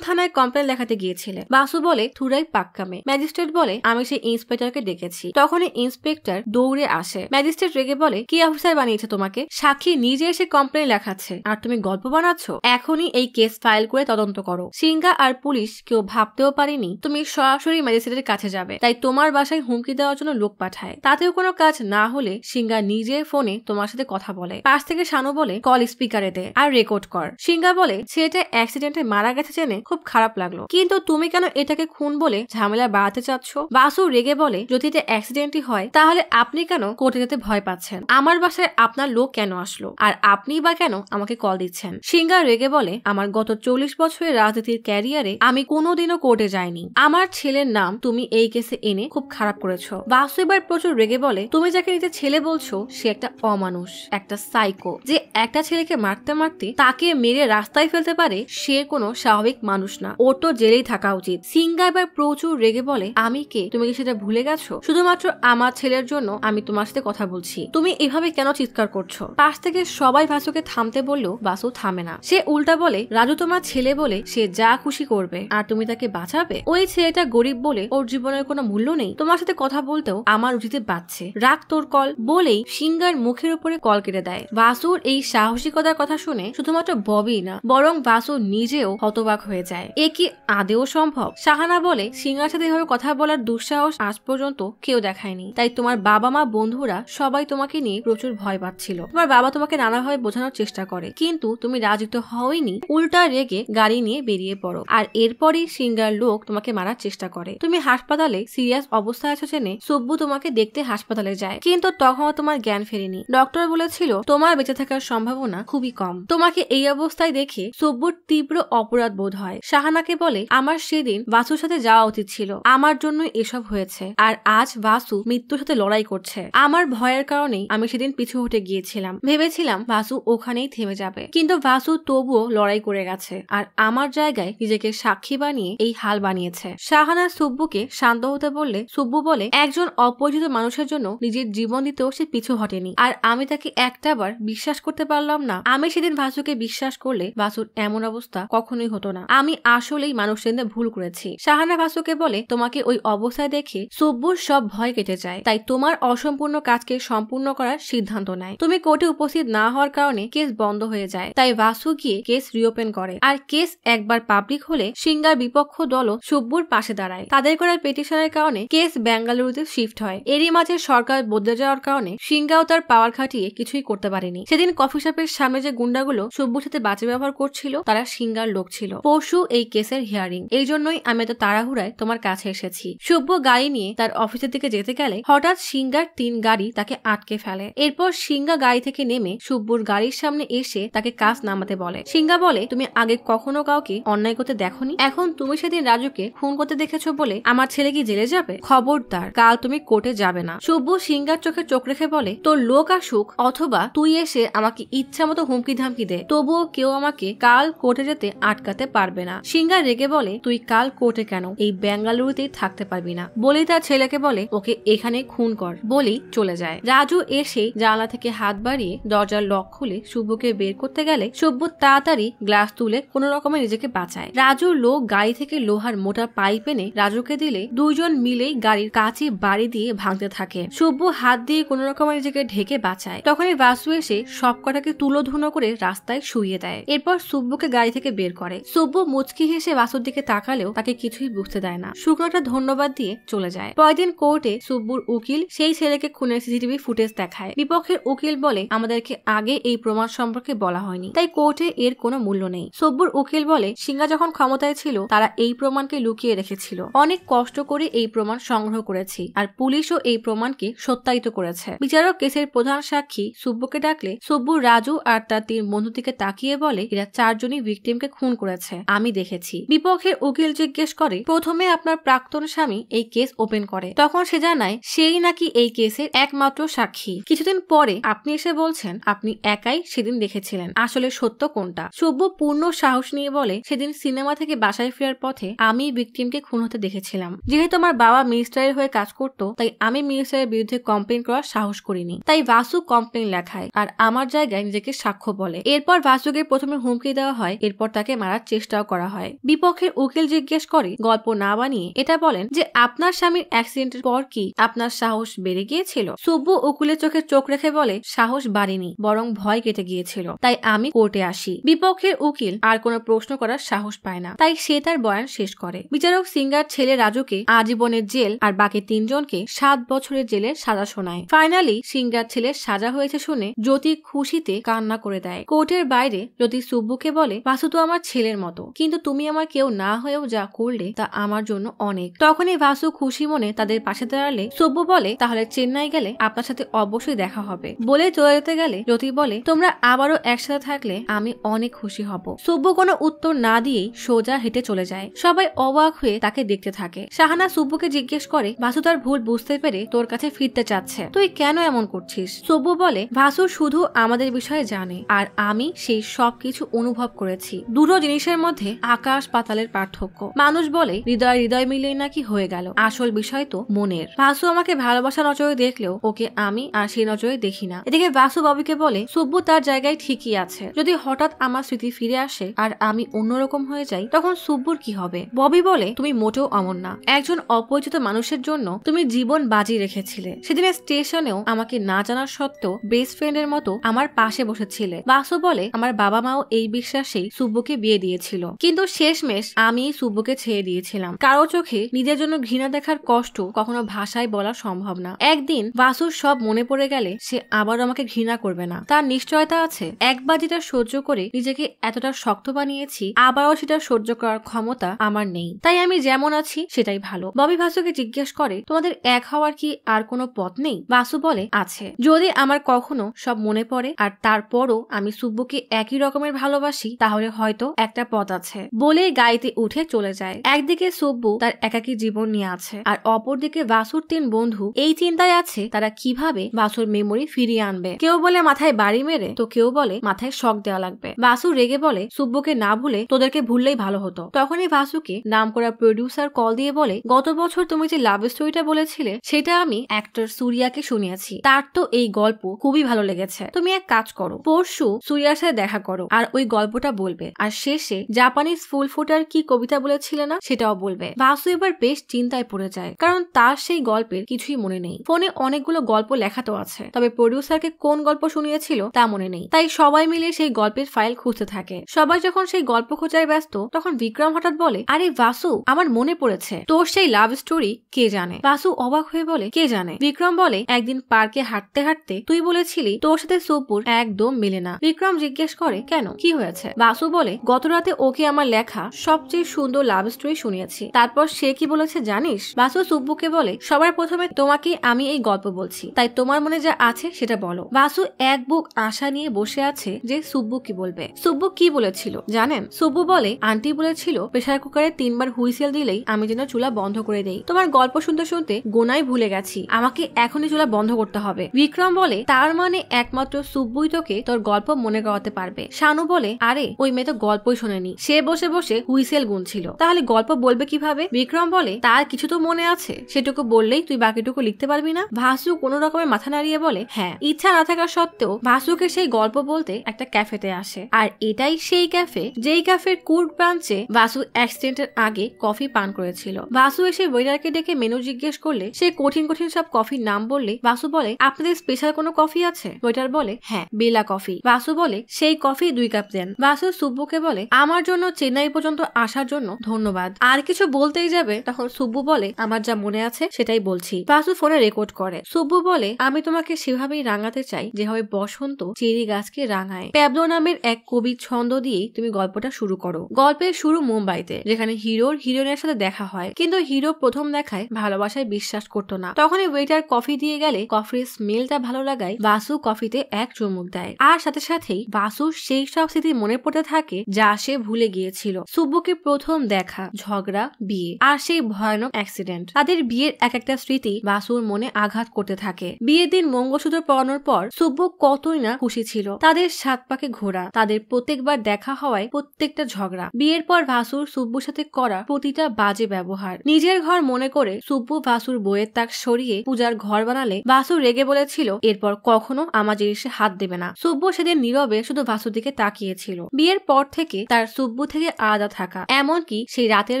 থানায় কমপ্লেইন লেখাতে গিয়েছিলে? বাসু বলে, থুরাই পাক্কামে। ম্যাজিস্ট্রেট বলে, আমি সেই ইন্সপেক্টরকে ডেকেছি। তখনই ইন্সপেক্টর দৌড়ে আসে। ম্যাজিস্ট্রেট রেগে বলে, কি অফিসার বানিয়েছে তোমাকে? সাক্ষী নিজে এসে কমপ্লেইন লেখাচ্ছে আর তুমি গল্প বানাচ্ছ? এখনই এই কেস ফাইল করে তদন্ত করো। সিঙ্গা আর পুলিশ কেউ ভাবতেও পারেনি তুমি সরাসরি ম্যাজিস্ট্রেটের কাছে যাবে, তাই তোমার বাসায় হুমকি দেওয়ার জন্য লোক পাঠায়, তাতেও কোনো কাজ না হলে সিঙ্গা নিজের ফোনে তোমার সাথে কথা বলে। পাশ থেকে শানু বলে কল স্পিকারে দে আর রেকর্ড কর। সিঙ্গা বলে ছেলেটা অ্যাক্সিডেন্টে মারা গেছে জেনে খুব খারাপ লাগলো, কিন্তু তুমি কেন এটাকে খুন বলে ঝামেলা বাড়াতে চাচ্ছ? বাসু রেগে বলে যদি এটা অ্যাক্সিডেন্টই হয় তাহলে আপনি কেন কোর্টে যেতে ভয় পাচ্ছেন? আমার বাসায় আপনার লোক কেন আসলো আর আপনি বা কেন আমাকে কল দিচ্ছেন? সিঙ্গা রেগে বলে আমার গত 40 বছরের রাজনীতির ক্যারিয়ারে আমি কোনোদিনও কোর্টে যাইনি। আমার ছেলের নাম তুমি এই কেসে এনে খুব খারাপ করেছো। বাসু এবার প্রচুর রেগে বলে তুমি যাকে নিজের ছেলে বলছো সে একটা অমানুষ, একটা সাইকো, যে একটা ছেলেকে মারতে মারতে তাকে মেরে রাস্তায় ফেলতে পারে, সে কোনো স্বাভাবিক মানুষ না, ওর তো জেলেই থাকা উচিত। সিঙ্গা এবার প্রচুর রেগে বলে আমি কে? তুমি কি সেটা ভুলে গেছো? শুধুমাত্র আমার ছেলের জন্য আমি তোমার সাথে কথা বলছি, তুমি এভাবে কেন চিৎকার করছো? পাশ থেকে সবাই বাসুকে থামতে বললেও বাসু থামে না। সে উল্টা বলে রাজু তোমার ছেলে বলে সে যা খুশি করবে আর তুমি তাকে বাঁচাবে? ওই ছেলেটা গরিব বলে ওর জীবনের কোনো মূল্য নেই, তোমার সাথে কথা বলতেও আমার উচিতে বাচ্ছে, রাখ তোর কল। বলেই সিঙ্গার মুখের উপরে কল কেটে দেয়। বাসুর এই সাহসিকতার কথা শুনে শুধুমাত্র ববি না বরং বাসু নিজেও হতবাক হয়ে যায়। এ কি আদেও সম্ভব? শাহানা বলে সিঙ্গার সাথে এভাবে কথা বলার দুঃসাহস আজ পর্যন্ত কেউ দেখায়নি, তাই তোমার বাবা মা বন্ধুরা সবাই তোমাকে নিয়ে প্রচুর ভয় পাচ্ছিল। তোমার বাবা তোমাকে নানাভাবে বোঝানোর চেষ্টা করে কিন্তু তুমি রাজি তো হওইনি, উল্টা রেগে গাড়ি নিয়ে বেরিয়ে পড়ো আর এরপরই সিঙ্গার লোক তোমাকে মারার চেষ্টা করে। তুমি হাসপাতালে সিরিয়াস অবস্থায় আছো জেনে সুব্বু তোমাকে দেখতে হাসপাতালে যায়, কিন্তু তখনও তোমার জ্ঞান ফেরেনি। ডক্টর বলেছিল তোমার বেঁচে থাকার সম্ভাবনা খুবই কম। তোমাকে এই অবস্থায় দেখে সুব্বুর তীব্র অপরাধ বোধ হয়। শাহানাকে বলে আমার সেদিন বাসুর সাথে যাওয়া উচিত ছিল, আমার জন্য এসব হয়েছে আর আজ বাসু মৃত্যুর সাথে লড়াই করছে। আমার ভয়ের কারণেই আমি সেদিন পিছু হটে গিয়েছিলাম, ভেবেছিলাম বাসু ওখানেই থেমে যাবে, কিন্তু বাসু তবুও লড়াই করে গেছে আর আমার জায়গায় নিজেকে সাক্ষী বানিয়ে এই হাল বানিয়েছে। শাহানা সুব্বুকে শান্ত হতে বললে সুব্বু বলে একজন অপরিচিত মানুষের জন্য নিজের জীবন দিতেও সে পিছু হটেনি আর আমি তাকে একটাবার বিশ্বাস করতে পারলাম না। আমি সেদিন বাসুকে বিশ্বাস করলে বাসুর এমন অবস্থা কখনোই হতো না। আমি আসলেই মানুষের ভুল করেছি। শাহানা বাসুকে বলে তোমাকে ওই অবস্থায় দেখে সুব্বুর সব ভয় কেটে যায়, তাই তোমার অসম্পূর্ণ কাজকে সম্পূর্ণ করার সিদ্ধান্ত নেয়। তুমি কোর্টে উপস্থিত না হওয়ার কারণে কেস বন্ধ হয়ে যায়, তাই বাসু গিয়ে কেস রিওপেন করে আর কেস একবার পাবলিক হলে সিঙ্গার বিপক্ষ দলও সুব্বুর পাশে দাঁড়ায়। তাদের করার পিটিশনের কারণে কেস বেঙ্গালুরুতে শিফট হয়। এরই মাঝে সরকার বদলে যাওয়ার কারণে সিঙ্গাও তার পাওয়ার খাটিয়ে কিছুই করতে পারেনি। সেদিন কফি শপের সামনে যে গুন্ডাগুলো সুব্বুর সাথে বাজে ব্যবহার করছিল তারা সিঙ্গার লোক ছিল। পরশু এই কেসের হিয়ারিং, এই জন্যই আমি এত তাড়াহুড়ায় তোমার কাছে এসেছি। সুব্বু গাড়ি নিয়ে তার অফিসের দিকে যেতে গেলে হঠাৎ সিঙ্গার 3 গাড়ি তাকে আটকে ফেলে। এরপর সিঙ্গা গাড়ি থেকে নেমে সুব্বুর গাড়ির সামনে এসে তাকে কাজ নামাতে বলে। সিঙ্গা বলে তুমি আগে কখনো কাউকে অন্যায় করতে দেখোনি, এখন তুমি সেদিন রাজুকে খুন করতে দেখেছো বলে আমার ছেলে কি জেলে যাবে? খবরদার, কাল তুমি কোর্টে যাবে না। সুব্বু সিঙ্গার চোখে চোখ রেখে বলে তোর লোক আসুক অথবা তুই এসে আমাকে ইচ্ছা মতো হুমকি ধামকি দে, তবুও কেউ আমাকে কাল কোর্টে যেতে আটকাতে পারবে না। সিঙ্গা রেগে বলে তুই কাল কোর্টে কেন, এই বেঙ্গালুরুতেই থাকতে পারবি না। বলেই তার ছেলেকে বলে ওকে এখানে খুন কর, বলেই চলে যায়। রাজু এসে জানলা থেকে হাত বাড়িয়ে দরজার লক খুলে সুব্বুকে বের করতে গেলে সুব্বু তাড়াতাড়ি গ্লাস তুলে কোন রকমে নিজেকে বাঁচায়। রাজুর লোক গাড়ি থেকে লোহার মোটা পাইপ এনে রাজুকে দিলে দুইজন মিলেই গাড়ির কাঁচে বাড়ি দিয়ে ভাঙতে থাকে। সুব্বু হাত দিয়ে কোন রকমে নিজেকে ঢেকে বাঁচায়। তখনই বাসু এসে সব কটাকে তুলো ধুনো করে রাস্তায় শুইয়ে দেয়। এরপর সুব্বুকে গাড়ি থেকে বের করে। সুব্বু মুচকি হেসে বাসুর দিকে তাকালেও তাকে কিছুই বুঝতে দেয় না, শুকনোটা ধন্যবাদ দিয়ে চলে যায়। পরদিন কোর্টে সুব্বুর উকিল সেই ছেলেকে খুনের সিসিটিভি ফুটেজ দেখায়। বিপক্ষের উকিল বলে আমাদেরকে আগে এই প্রমাণ সম্পর্কে বলা হয়নি, তাই কোর্টে এর কোনো মূল্য নেই। সুব্বুর উকিল বলে সিঙ্গা যখন ক্ষমতায় ছিল তারা এই প্রমাণকে লুকিয়ে রেখেছিল, অনেক কষ্ট করে এই প্রমাণ সংগ্রহ করেছি আর পুলিশও এই প্রমাণকে সত্যায়িত করেছে। বিচারক কেসের প্রধান সাক্ষী সুব্বুকে ডাকলে সুব্বু রাজু আর তার 3 বন্ধু দিকে তাকিয়ে বলে এরা 4 জনই ভিকটিমকে খুন করেছে, আমি দেখেছি। বিপক্ষের উকিল জিজ্ঞেস করে প্রথমে আপনার প্রাক্তন স্বামী এই কেস ওপেন করে, তখন সে জানায় সেই নাকি এই কেসের একমাত্র সাক্ষী। কিছুদিন পরে আপনি এসে বলছেন আপনি একাই সেদিন দেখেছিলেন, আসলে সত্য কোনটা? সুব্বু পূর্ণ সাহস নিয়ে বলে সেদিন সিনেমা থেকে বাসায় ফেরার পথে আমি ভিকটিমকে খুন হতে দেখেছিলাম। যেহেতু আমার বাবা মিনিস্টারের হয়ে কাজ করতো তাই আমি মিনিস্টারের বিরুদ্ধে কমপ্লেন করার সাহস করিনি, তাই বাসু কমপ্লেন লেখায় আর আমার জায়গায় নিজেকে সাক্ষ্য বলে। এরপর বাসুকে প্রথমে হুমকি দেওয়া হয়, এরপর তাকে মারার চেষ্টাও করা হয়। বিপক্ষের উকিল জিজ্ঞেস করে গল্প না বানিয়ে এটা বলেন যে আপনার স্বামীর অ্যাক্সিডেন্টের পর কি আপনার সাহস বেড়ে গিয়েছিল? সুব্বু উকিলের চোখে চোখ রেখে বলে সাহস বাড়েনি, বরং ভয় কেটে গিয়েছিল, তাই আমি কোর্টে আসি। বিপক্ষের উকিল আর কোনো প্রশ্ন করার সাহস পায় না, তাই সে তার বয়ান শেষ করে। বিচারক সিঙ্গার ছেলে রাজুকে আজীবনের জেল আর বাকি 3 জনকে 7 বছরের জেল ছেলের সাজা শোনায়। ফাইনালি সিঙ্গার ছেলের সাজা হয়েছে শুনে জ্যোতি খুশিতে কান্না করে দেয়। কোর্টের বাইরে জ্যোতি সুব্বুকে বলে, বাসু তো আমার ছেলের মতো, কিন্তু তুমি আমার কেউ না হয়েও যা করলে তা আমার জন্য অনেক। তখনই বাসু খুশি মনে তাদের পাশে দাঁড়ালে সুব্বু বলে, তাহলে চেন্নাই গেলে আপনার সাথে অবশ্যই দেখা হবে। বলে চলে যেতে গেলে জ্যোতি বলে, তোমরা আবারও একসাথে থাকলে আমি অনেক খুশি হব। সুব্বু কোনো উত্তর না দিয়েই সোজা হেঁটে চলে যায়। সবাই অবাক হয়ে তাকে দেখতে থাকে। শাহানা সুব্বুকে জিজ্ঞেস করে, ভাসু তার ভুল বুঝতে পেরে তোর কাছে ফিরতে চাচ্ছে, তুই কেন এমন করছিস? সুব্বু বলে, ভাসু শুধু আমাদের বিষয়ে জানে আর আমি সেই সবকিছু অনুভব করেছি। দুটো জিনিসের মধ্যে আকাশ পাতালের পার্থক্য। মানুষ বলে হৃদয় হৃদয় মিলেই নাকি হয়ে গেল, আসল বিষয় তো মনের। ভাসু আমাকে ভালোবাসার নজরে দেখলেও ওকে আমি আর সেই নজরে দেখি না। এদিকে ভাসু ববিকে বলে, সুব্বু তার জায়গায় ঠিকই আছে, যদি হঠাৎ আমার স্মৃতি ফিরে আসে আর আমি অন্যরকম হয়ে যাই তখন সুব্বুর কি হবে? ববি বলে, তুমি মোটেও অমন না। একজন অপরিচিত মানুষের জন্য তুমি জীবন বাজি রেখেছিলে। সেদিনের স্টেশনেও আমাকে না জানার সত্ত্বেও বেস্ট ফ্রেন্ডের মতো আমার পাশে বসেছিলে। বাসু বলে, আমার বাবা মাও এই বিশ্বাসেই সুব্বুকে বিয়ে দিয়েছিল, কিন্তু শেষমেশ আমি সুব্বুকে ছেড়ে দিয়েছিলাম। কারো চোখে নিজের জন্য ঘৃণা দেখার কষ্ট কখনো ভাষায় বলা সম্ভব না। একদিন বাসুর সব মনে পড়ে গেলে সে আবার আমাকে ঘৃণা করবে না, তার নিশ্চয়তা আছে। একবার যেটা সহ্য করে নিজেকে এতটা শক্ত বানিয়েছি, আবারও সেটা সহ্য করার ক্ষমতা আমার নেই। তাই আমি যেমন আছি সেটাই ভালো। ববি ভাসুকে জিজ্ঞেস করে, তোমাদের এক হওয়ার কি আর কোনো পথ নেই? বাসু বলে, আছে। যদি আমার কখনো সব মনে পড়ে আর তারপরও আমি সুব্বুকে একই রকমের ভালোবাসি, তাহলে হয়তো একটা পথ আছে। বলে গাড়িতে উঠে চলে যায়। একদিকে সুব্বু তার একাকী জীবন নিয়ে আছে, আর অপরদিকে বাসুর 3 বন্ধু এই চিন্তায় আছে তারা কিভাবে বাসুর মেমোরি ফিরিয়ে আনবে। কেউ বলে মাথায় বাড়ি মেরে, তো কেউ বলে মাথায় শক দেওয়া লাগবে। বাসু রেগে বলে, সুব্বুকে না ভুলে তোদেরকে ভুললেই ভালো হতো। তখনই বাসুকে নাম করা প্রডিউসার কল দিয়ে বলে, গত বছর তুমি যে লাভ স্টোরিটা বলেছিলে সেটা আমি অ্যাক্টর সূর্যাকে শুনিয়েছি, তার তো এই গল্প খুবই ভালো লেগেছে। তুমি এক কাজ করো, পরশু সূর্যার সাথে দেখা করো আর ওই গল্পটা বলবে, আর শেষে জাপানিজ ফুল ফুটার কি কবিতা বলেছিলে না সেটাও বলবে। বাসু এবার বেশ চিন্তায় পড়ে যায়, কারণ তার সেই গল্পের কিছুই মনে নেই। ফোনে অনেকগুলো গল্প লেখাতো আছে, তবে প্রডিউসারকে কোন গল্প শুনিয়েছিল তা মনে নেই। তাই সবাই মিলে সেই গল্পের ফাইল খুঁজতে থাকে। সবাই যখন সেই গল্প খোঁজায় ব্যস্ত, তখন বিক্রম হঠাৎ বলে, আরে বাসু, আমার মনে পড়েছে, তোর সেই লাভ স্টোরি কে জানে? বাসু অবাক হয়ে বলে, কে জানে? বিক্রম বলে, একদিন পার্কে হাঁটতে হাঁটতে তুই বলেছিলি তোর সাথে সুব্বুর একদম মেলে না। বিক্রম জিজ্ঞেস করে, কেন, কি হয়েছে? বাসু বলে, গত রাতে ওকে আমার লেখা সবচেয়ে সুন্দর লাভ স্টোরি শুনিয়েছি। তারপর সে কি বলেছে জানিস? বাসু সুব্বুকে বলে, সবার প্রথমে তোমাকে আমি এই গল্প বলছি, তাই তোমার মনে যা আছে সেটা বলো। বাসু এক বুক আশা নিয়ে বসে আছে যে সুব্বু কি বলবে। সুব্বু কি বলেছিল জানেন? সুব্বু বলে, আন্টি বলেছিল প্রেসার কুকারে 3 বার হুইসেল দিলেই আমি যেন চুলা বন্ধ করে দেই। তোমার গল্প শুনতে শুনতে গোনাই ভুলে গেছি, আমাকে এখনই চুলা বন্ধ করতে হবে। বিক্রম বলে, তার মানে একমাত্র সুব্বুই তোকে তোর গল্প মনে করাতে পারবে। শানু বলে, আরে ওই মেয়ে তো গল্পই শোনেনি, সে বসে বসে হুইসেল গুনছিল, তাহলে গল্প বলবে কিভাবে? বিক্রম বলে, তার কিছু তো মনে আছে, সেটুকু বললেই তুই বাকিটুকু লিখতে পারবি না? ভাসু কোনো রকমের মাথা নাড়িয়ে বলে, হ্যাঁ। ইচ্ছা না থাকা সত্ত্বেও ভাসুকে সেই গল্প বলতে একটা ক্যাফেতে আসে, আর এটাই সেই ক্যাফে যেই ক্যাফের কুর্গ ব্রাঞ্চে ভাসু অ্যাক্সিডেন্টের আগে কফি পান করেছিল। ভাসু এসে ওয়েটারকে ডেকে মেনু জিজ্ঞেস করলে সে কঠিন কঠিন সব কফির নাম বললে ভাসু বলে, আপনাদের স্পেশাল কোনো কফি আছে? ওয়েটার বলে, হ্যাঁ, বেলা কফি। ভাসু বলে, সেই কফি 2 কাপ দেন। ভাসু সুব্বুকে বলে, আমার জন্য চেন্নাই পর্যন্ত আসার জন্য ধন্যবাদ। আর কিছু বলতেই যাবে তখন সুব্বু বলে, আমার যা মনে আছে সেটাই বলছি। ভাসু ফোনে রেকর্ড করে। সুব্বু বলে, আমি তোমাকে সেভাবেই রাঙাতে চাই যেভাবে বসন্ত চেরি গাছকে রাঙায়। প্যাবলো নামের এক কবির ছন্দ দিয়েই তুমি গল্পটা শুরু করো। গল্পের শুরু মুম্বাইতে, যেখানে হিরোর হিরোইনের সাথে দেখা হয়, কিন্তু হিরো প্রথম দেখায় ভালোবাসায় বিশ্বাস করতো না। তখনই ওয়েটার কফি দিয়ে গেলে কফির স্মেলটা ভালো লাগায় বাসু কফিতে এক চুমুক দেয়, আর সাথে সাথেই বাসুর সেই সব স্মৃতি মনে পড়তে থাকে যা সে ভুলে গিয়েছিল। সুব্বুকে প্রথম দেখা, ঝগড়া, বিয়ে আর সেই ভয়ানক অ্যাক্সিডেন্ট। তাদের বিয়ের এক একটা স্মৃতি বাসুর মনে আঘাত করতে থাকে। বিয়ের দিন মঙ্গলসূত্র পরানোর পর সুব্বু কতই না খুশি ছিল। তাদের 7 পাকে ঘোরা, তাদের প্রত্যেকবার দেখা হওয়ায় প্রত্যেকটা ঝগড়া, বিয়ের পর ভাসুর সুব্বুর সাথে করা প্রতিটা বাজে ব্যবহার। নিজের ঘর মনে করে সুব্বু ভাসুর বইয়ের তাক সরিয়ে পূজার ঘর বানালে ভাসু রেগে বলেছিল এরপর কখনো আমার জিনিসে হাত দেবে না। সুব্বু সেদিন নীরবে শুধু ভাসুর দিকে তাকিয়েছিল। বিয়ের পর থেকে তার সুব্বু থেকে আলাদা থাকা, এমনকি সেই রাতের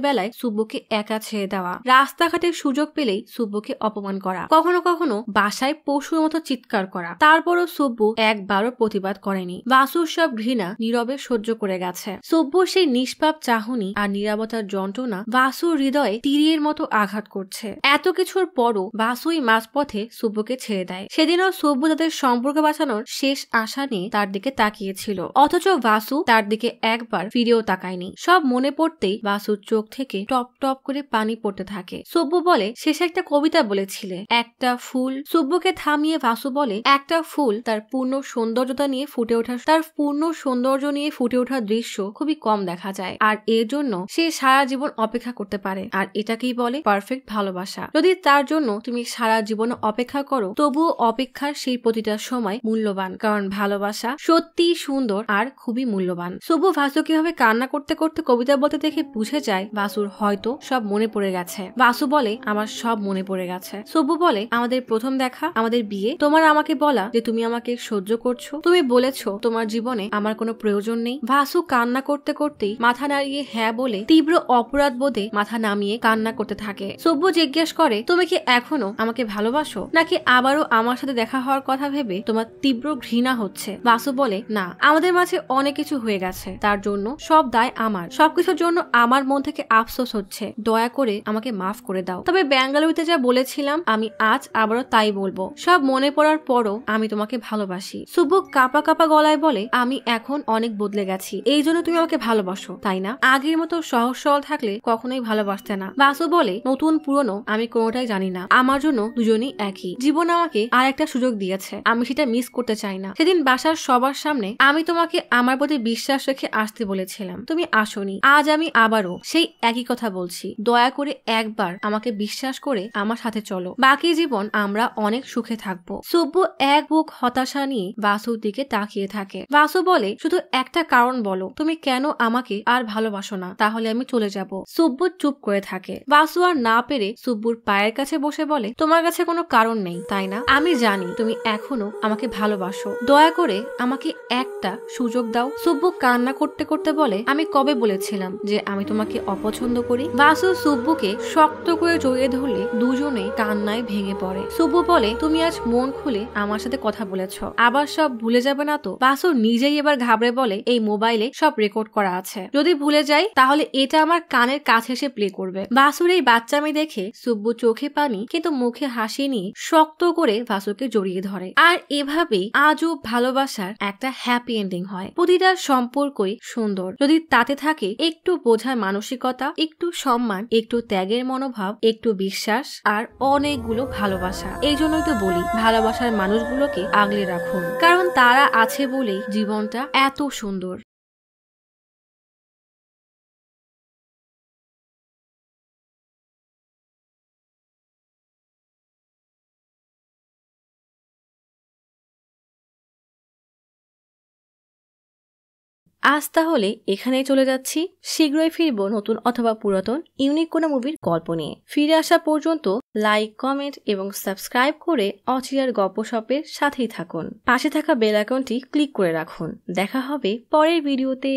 বেলায় সুব্বুকে একা ছেড়ে দেওয়া, রাস্তাঘাটের সুযোগ পেলেই সুব্বুকে অপমান করা, কখনো কখনো বাসায় পশুর মতো চিৎকার করা। তারপরও সুব্বু একবারও প্রতিবাদ করেনি। ভাসুর সব ঘৃণা নীরবে সহ্য করে গেছে। সুব্বুর সেই নিষ্পাপ চাহনি আর নীরবতার যন্ত্রণা ভাসুর হৃদয়ে তীরের মতো আঘাত করছে। এত কিছুর পরও ভাসু বাসুই মাঝপথে সুব্বুকে ছেড়ে দেয়। সেদিনও সুব্বু তাদের সম্পর্ক বাঁচানোর শেষ আশা নিয়ে তার দিকে তাকিয়েছিল, অথচ বাসু তার দিকে একবার ফিরেও তাকায়নি। সব মনে পড়তেই বাসুর চোখ থেকে টপ টপ করে পানি পড়তে থাকে। সুব্বু বলে, শেষে একটা কবিতা বলেছিলে, একটা ফুল। সুব্বুকে থামিয়ে বাসু বলে, একটা ফুল তার পূর্ণ সৌন্দর্যতা নিয়ে ফুটে ওঠার দৃশ্য খুবই কম দেখা যায়, আর এর জন্য সে সারা জীবন অপেক্ষা করতে পারে, আর এটাকেই বলে পারফেক্ট ভালোবাসা। যদি তার জন্য তুমি সারা জীবন অপেক্ষা করো, তবুও অপেক্ষার সেই প্রতিটা সময় মূল্যবান, কারণ ভালোবাসা সত্যিই সুন্দর আর খুবই মূল্যবান। সুব্বু বাসু কিভাবে কান্না করতে করতে কবিতা বলতে দেখে বুঝে যায় বাসুর হয়তো সব মনে পড়ে গেছে। বাসু বলে, আমার সব মনে পড়ে গেছে। সুব্বু বলে, আমাদের প্রথম দেখা, আমাদের বিয়ে, তোমার আমাকে বলা যে তুমি আমাকে সহ্য করছো, তুমি বলেছো তোমার জীবনে আমার কোনো প্রয়োজন নেই। বাসু কান্না করতে করতেই মাথা নাড়িয়ে হ্যাঁ বলে তীব্র অপরাধ বোধে মাথা নামিয়ে কান্না করতে থাকে। সুব্বু জিজ্ঞেস করে, তুমি কি এখনো আমাকে ভালোবাসো, নাকি আবারও আমার সাথে দেখা হওয়ার কথা ভেবে তোমার তীব্র ঘৃণা হচ্ছে? বাসু বলে, না, আমাদের মাঝে অনেক কিছু হয়ে গেছে, তার জন্য সব দায় আমার। সবকিছুর জন্য আমার মন থেকে আফসোস হচ্ছে, দয়া করে আমাকে মাফ করে দাও। তবে বেঙ্গালুরুতে যা বলেছিলাম আমি আজ আবারও তাই বলবো, সব মনে পড়ার পরও আমি তোমাকে ভালোবাসি। সুব্বু কাঁপা কাঁপা গলায় বলে, আমি এখন অনেক বদলে গেছি, এই জন্য তুমি আমাকে ভালোবাসো, তাই না? আগের মতো সহজ সরল থাকলে কখনোই ভালোবাসতে না। বাসু বলে, নতুন পুরনো আমি কোনোটাই জানি না, আমার জন্য দুজনই একই। জীবন আমাকে আর একটা সুযোগ দিয়েছে, আমি সেটা মিস করতে চাই না। সেদিন বাসার সবার সামনে আমি তোমাকে আমার প্রতি বিশ্বাস রেখে আসতে বলেছিলাম, তুমি আসোনি। আজ আমি আবারও সেই একই কথা বলছি, দয়া করে একবার আমাকে বিশ্বাস করে আমার সাথে চলো, বাকি জীবন আমরা অনেক সুখে থাকবো। সুব্বু এক বুক হতাশা নিয়ে বাসুর দিকে তাকিয়ে থাকে। বাসু বলে, শুধু একটা কারণ বলো, তুমি কেন আমাকে আর ভালোবাসো না, তাহলে আমি চলে যাব। সুব্বু চুপ করে থাকে। বাসু আর না পেরে সুব্বুর পায়ের কাছে বসে বলে, তোমার কাছে কোনো কারণ নেই, তাই না? আমি জানি তুমি এখনো আমাকে ভালোবাসো, দয়া করে আমাকে একটা সুযোগ দাও। সুব্বু কান্না করতে করতে বলে, আমি কবে বলেছিলাম যে আমি তোমাকে অপছন্দ করি? বাসু সুব্বুকে শক্ত করে জড়িয়ে ধরলে দুজনেই কান্নায় ভেঙে পড়ে। সুব্বু বলে, তুমি আজ মন খুলে আমার সাথে কথা বলেছ, আবার সব ভুলে যাবে না তো? বাসু নিজেই এবার ঘাবড়ে বলে, এই মোবাইলে সব রেকর্ড করা আছে, যদি ভুলে যাই তাহলে এটা আমার কানের কাছে এসে প্লে করবে। বাসুর এই বাচ্চামি দেখে সুব্বু চোখে পানি কিন্তু মুখে হাসি নিয়ে শক্ত করে বাসুকে জড়িয়ে ধরে। আর এভাবেই আজও ভালোবাসার একটা হ্যাপি এন্ডিং হয়। প্রতিটা সম্পর্কই সুন্দর যদি তাতে থাকে একটু বোঝার মানসিকতা, একটু সম্মান, একটু ত্যাগের মনোভাব, একটু বিশ্বাস আর অনেকগুলো ভালোবাসা। এই জন্যই তো বলি, ভালোবাসার মানুষগুলোকে আগলে রাখুন, কারণ তারা আছে বলেই জীবনটা এত সুন্দর। আজ তাহলে এখানেই চলে যাচ্ছি। শীঘ্রই ফিরবো নতুন অথবা পুরাতন ইউনিক কোনো মুভির গল্প নিয়ে। ফিরে আসা পর্যন্ত লাইক, কমেন্ট এবং সাবস্ক্রাইব করে অচিরার গপ্পসপের সাথেই থাকুন। পাশে থাকা বেল আইকনটি ক্লিক করে রাখুন। দেখা হবে পরের ভিডিওতে।